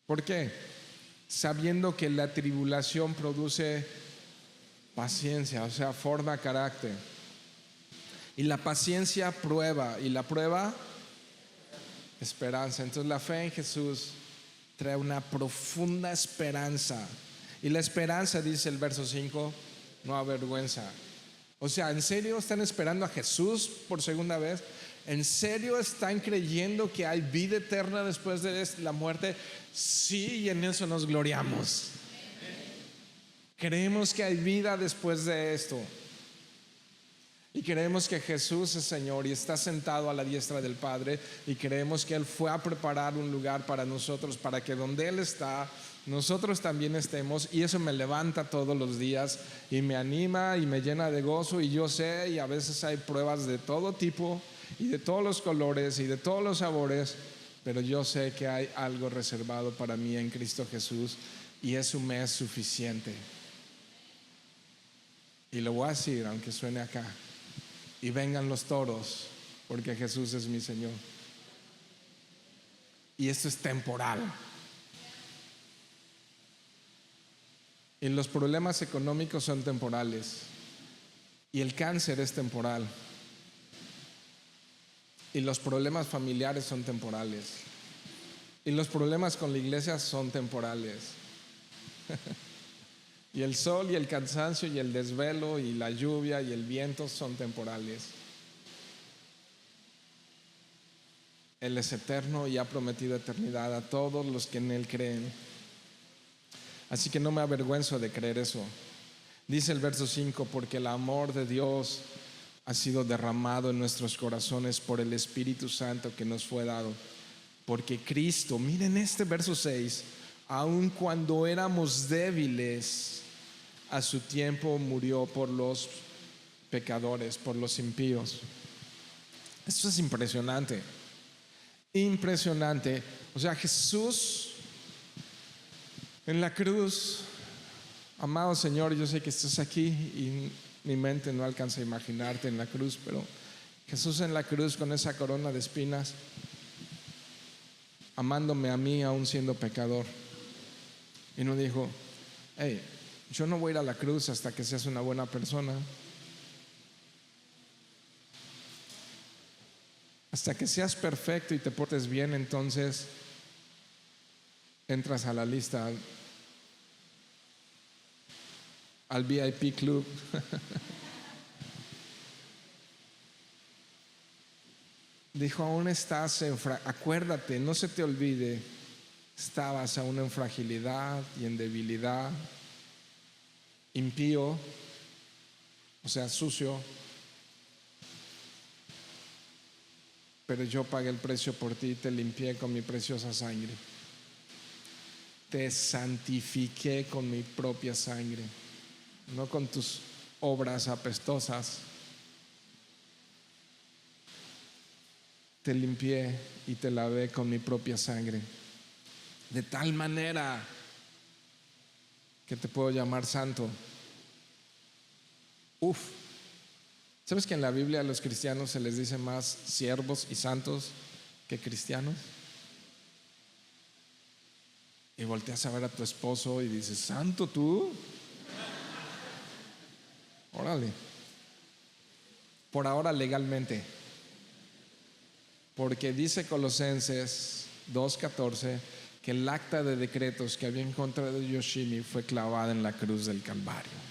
A: ¿Por qué? Sabiendo que la tribulación produce paciencia, o sea, forma carácter. Y la paciencia prueba, y la prueba esperanza. Entonces la fe en Jesús trae una profunda esperanza. Y la esperanza, dice el verso 5, no avergüenza. O sea, ¿en serio están esperando a Jesús por segunda vez? ¿En serio están creyendo que hay vida eterna después de la muerte? Sí, y en eso nos gloriamos. Creemos que hay vida después de esto. Y creemos que Jesús es Señor y está sentado a la diestra del Padre, y creemos que Él fue a preparar un lugar para nosotros, para que donde Él está, nosotros también estemos. Y eso me levanta todos los días y me anima y me llena de gozo. Y yo sé, y a veces hay pruebas de todo tipo y de todos los colores y de todos los sabores, pero yo sé que hay algo reservado para mí en Cristo Jesús, y eso me es suficiente. Y lo voy a decir aunque suene acá: y vengan los toros, porque Jesús es mi Señor. Y esto es temporal. Y los problemas económicos son temporales. Y el cáncer es temporal. Y los problemas familiares son temporales. Y los problemas con la iglesia son temporales. Y el sol y el cansancio y el desvelo y la lluvia y el viento son temporales. Él es eterno y ha prometido eternidad a todos los que en Él creen. Así que no me avergüenzo de creer eso. Dice el verso 5, porque el amor de Dios ha sido derramado en nuestros corazones por el Espíritu Santo que nos fue dado. Porque Cristo, miren este verso 6, aun cuando éramos débiles, a su tiempo murió por los pecadores, por los impíos. Esto es impresionante, impresionante. O sea, Jesús en la cruz, amado Señor, yo sé que estás aquí y mi mente no alcanza a imaginarte en la cruz, pero Jesús en la cruz con esa corona de espinas, amándome a mí aún siendo pecador. Y no dijo, hey, yo no voy a ir a la cruz hasta que seas una buena persona. Hasta que seas perfecto y te portes bien, entonces entras a la lista, al VIP Club. Dijo, aún estás acuérdate, no se te olvide, estabas aún en fragilidad y en debilidad, impío, o sea, sucio, pero yo pagué el precio por ti y te limpié con mi preciosa sangre. Te santifiqué con mi propia sangre, no con tus obras apestosas. Te limpié y te lavé con mi propia sangre, de tal manera que te puedo llamar santo. ¿Sabes que en la Biblia a los cristianos se les dice más siervos y santos que cristianos? Y volteas a ver a tu esposo y dices, ¿santo tú? Órale. Por ahora legalmente, porque dice Colosenses 2:14 que el acta de decretos que había en contra de Yoshimi fue clavada en la cruz del Calvario.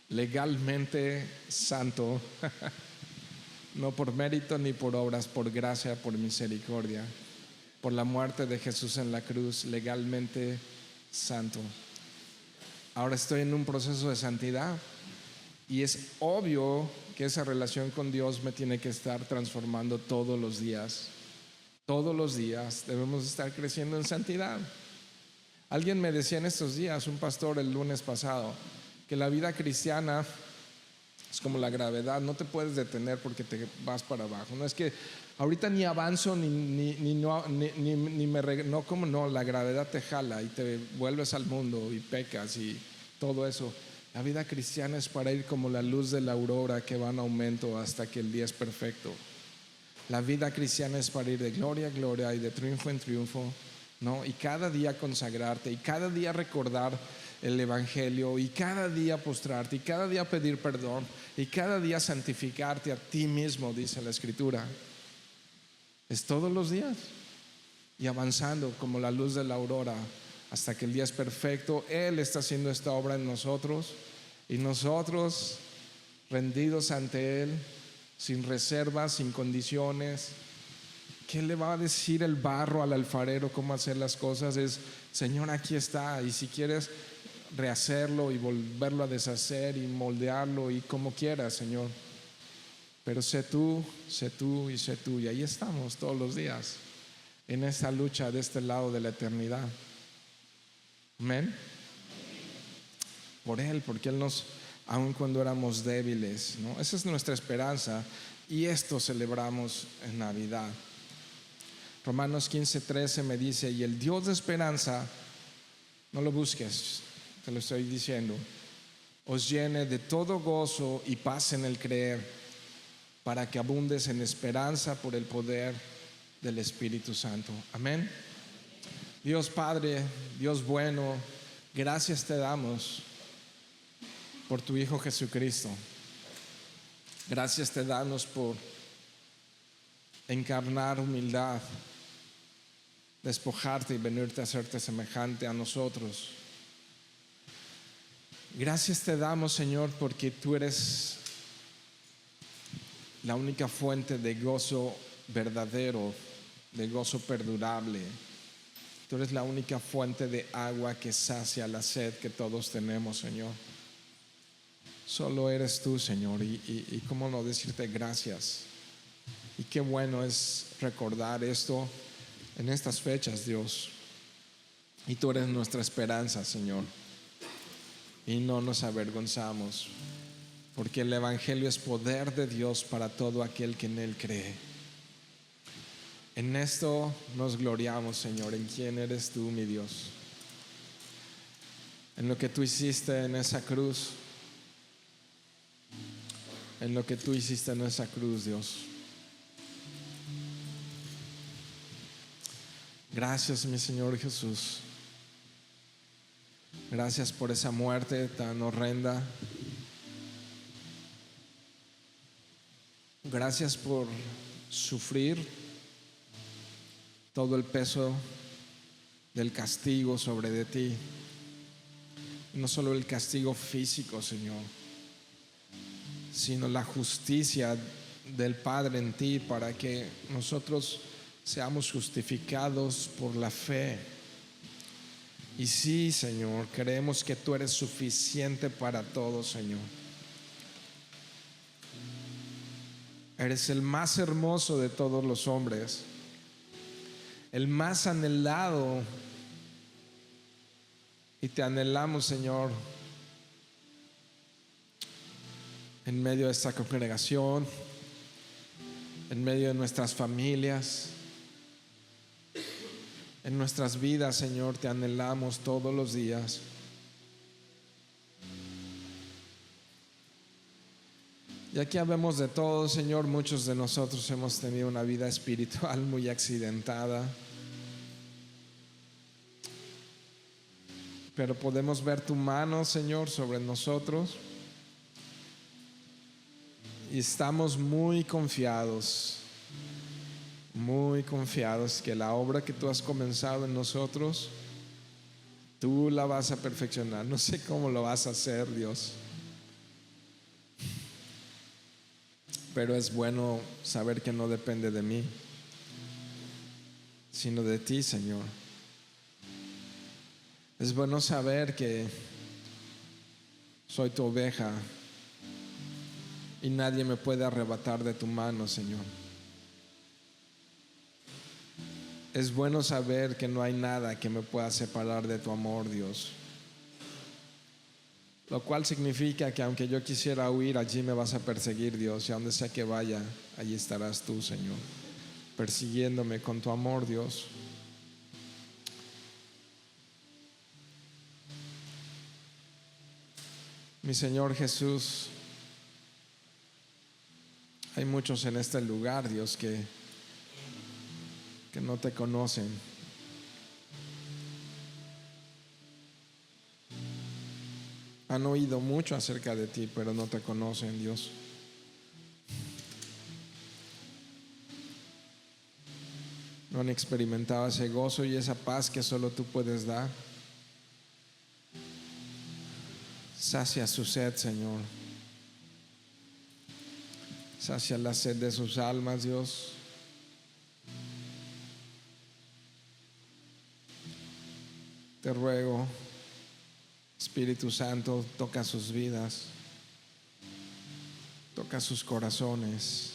A: Legalmente santo, no por mérito ni por obras, por gracia, por misericordia, por la muerte de Jesús en la cruz, legalmente santo. Ahora estoy en un proceso de santidad y es obvio que esa relación con Dios me tiene que estar transformando todos los días. Todos los días debemos estar creciendo en santidad. Alguien me decía en estos días, un pastor el lunes pasado, que la vida cristiana es como la gravedad, no te puedes detener porque te vas para abajo. No es que ahorita ni avanzo la gravedad te jala y te vuelves al mundo y pecas y todo eso. La vida cristiana es para ir como la luz de la aurora que va en aumento hasta que el día es perfecto. La vida cristiana es para ir de gloria a gloria y de triunfo en triunfo, ¿no? Y cada día consagrarte y cada día recordar el evangelio y cada día postrarte y cada día pedir perdón y cada día santificarte a ti mismo, dice la escritura. Es todos los días y avanzando como la luz de la aurora hasta que el día es perfecto. Él está haciendo esta obra en nosotros y nosotros rendidos ante Él, sin reservas, sin condiciones. ¿Qué le va a decir el barro al alfarero cómo hacer las cosas? Es, Señor, aquí está, y si quieres rehacerlo y volverlo a deshacer y moldearlo y como quieras, Señor, pero sé tú y sé tú. Y ahí estamos todos los días en esta lucha de este lado de la eternidad. Amén. Por Él, porque Él nos, aun cuando éramos débiles, ¿no? Esa es nuestra esperanza y esto celebramos en Navidad. Romanos 15:13 me dice, y el Dios de esperanza, no lo busques, te lo estoy diciendo, os llene de todo gozo y paz en el creer, para que abundes en esperanza por el poder del Espíritu Santo. Amén. Dios Padre, Dios bueno, gracias te damos por tu Hijo Jesucristo. Gracias te damos por encarnar humildad, despojarte y venirte a hacerte semejante a nosotros. Gracias te damos, Señor, porque tú eres la única fuente de gozo verdadero, de gozo perdurable. Tú eres la única fuente de agua que sacia la sed que todos tenemos, Señor. Solo eres tú, Señor, y cómo no decirte gracias. Y qué bueno es recordar esto en estas fechas, Dios. Y tú eres nuestra esperanza, Señor. y no nos avergonzamos, porque el Evangelio es poder de Dios para todo aquel que en Él cree. En esto nos gloriamos, Señor, en quién eres tú, mi Dios, en lo que tú hiciste en esa cruz, en lo que tú hiciste en esa cruz, Dios. Gracias, mi Señor Jesús. Gracias por esa muerte tan horrenda. Gracias por sufrir todo el peso del castigo sobre de ti. No solo el castigo físico, Señor, sino la justicia del Padre en ti para que nosotros seamos justificados por la fe. Y sí, Señor, creemos que tú eres suficiente para todo, Señor. Eres el más hermoso de todos los hombres, el más anhelado, y te anhelamos, Señor, en medio de esta congregación, en medio de nuestras familias, en nuestras vidas, Señor, te anhelamos todos los días. Y aquí habemos de todo, Señor. Muchos de nosotros hemos tenido una vida espiritual muy accidentada, pero podemos ver tu mano, Señor, sobre nosotros, y estamos muy confiados que la obra que tú has comenzado en nosotros, tú la vas a perfeccionar. No sé cómo lo vas a hacer, Dios, pero es bueno saber que no depende de mí, sino de ti, Señor. Es bueno saber que soy tu oveja y nadie me puede arrebatar de tu mano, Señor. Es bueno saber que no hay nada que me pueda separar de tu amor, Dios. Lo cual significa que aunque yo quisiera huir, allí me vas a perseguir, Dios. Y a donde sea que vaya, allí estarás tú, Señor, persiguiéndome con tu amor, Dios. Mi Señor Jesús, hay muchos en este lugar, Dios, que no te conocen. Han oído mucho acerca de ti, pero no te conocen, Dios. No han experimentado ese gozo y esa paz que solo tú puedes dar. Sacia su sed, Señor. Sacia la sed de sus almas, Dios. Te ruego, Espíritu Santo, toca sus vidas, toca sus corazones.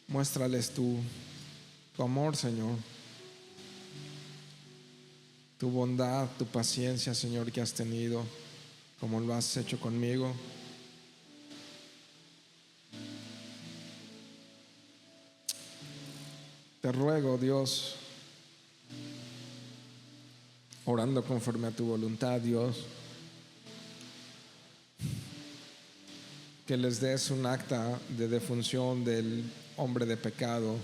A: Muéstrales tu amor, Señor, tu bondad, tu paciencia, Señor, que has tenido, como lo has hecho conmigo. Te ruego, Dios, orando conforme a tu voluntad, Dios, que les des un acta de defunción del hombre de pecado,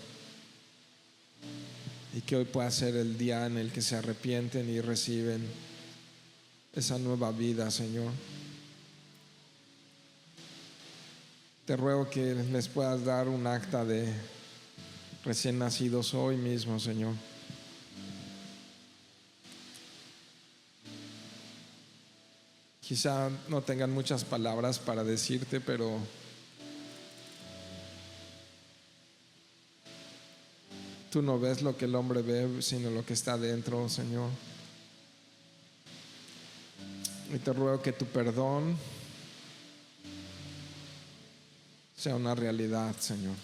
A: y que hoy pueda ser el día en el que se arrepienten y reciben esa nueva vida, Señor. Te ruego que les puedas dar un acta de recién nacidos hoy mismo, Señor. Quizá no tengan muchas palabras para decirte, pero tú no ves lo que el hombre ve, sino lo que está dentro, Señor. Y te ruego que tu perdón sea una realidad, Señor.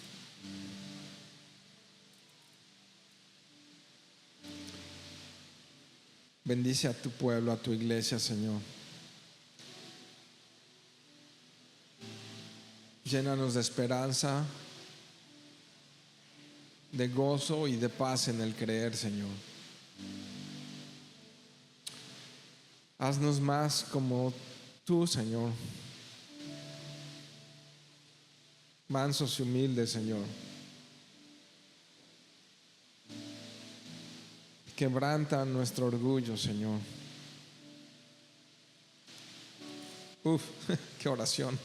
A: Bendice a tu pueblo, a tu iglesia, Señor. Llénanos de esperanza, de gozo y de paz en el creer, Señor. Haznos más como tú, Señor. Mansos y humildes, Señor. Quebranta nuestro orgullo, Señor. Uf, qué oración.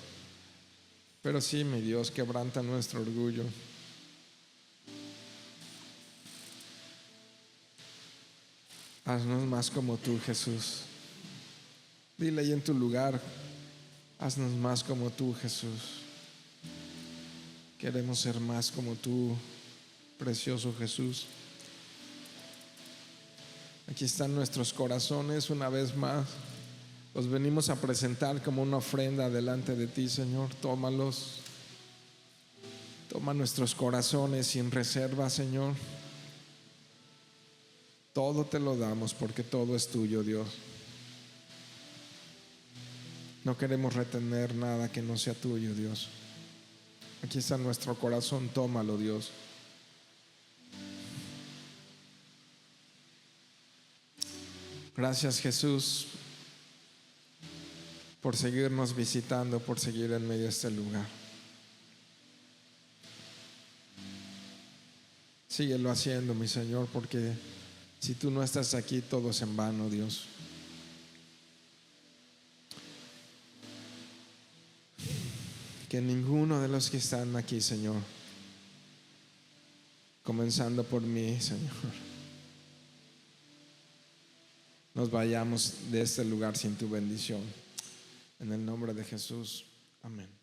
A: Pero sí, mi Dios, quebranta nuestro orgullo. Haznos más como tú, Jesús. Dile ahí en tu lugar, haznos más como tú, Jesús. Queremos ser más como tú, precioso Jesús. Aquí están nuestros corazones una vez más. Los venimos a presentar como una ofrenda delante de ti, Señor. Tómalos. Toma nuestros corazones sin reserva, Señor. Todo te lo damos porque todo es tuyo, Dios. No queremos retener nada que no sea tuyo, Dios. Aquí está nuestro corazón, tómalo, Dios. Gracias, Jesús, por seguirnos visitando, por seguir en medio de este lugar. Síguelo haciendo, mi Señor, porque si tú no estás aquí, todo es en vano, Dios. Que ninguno de los que están aquí, Señor, comenzando por mí, Señor, nos vayamos de este lugar sin tu bendición. En el nombre de Jesús, amén.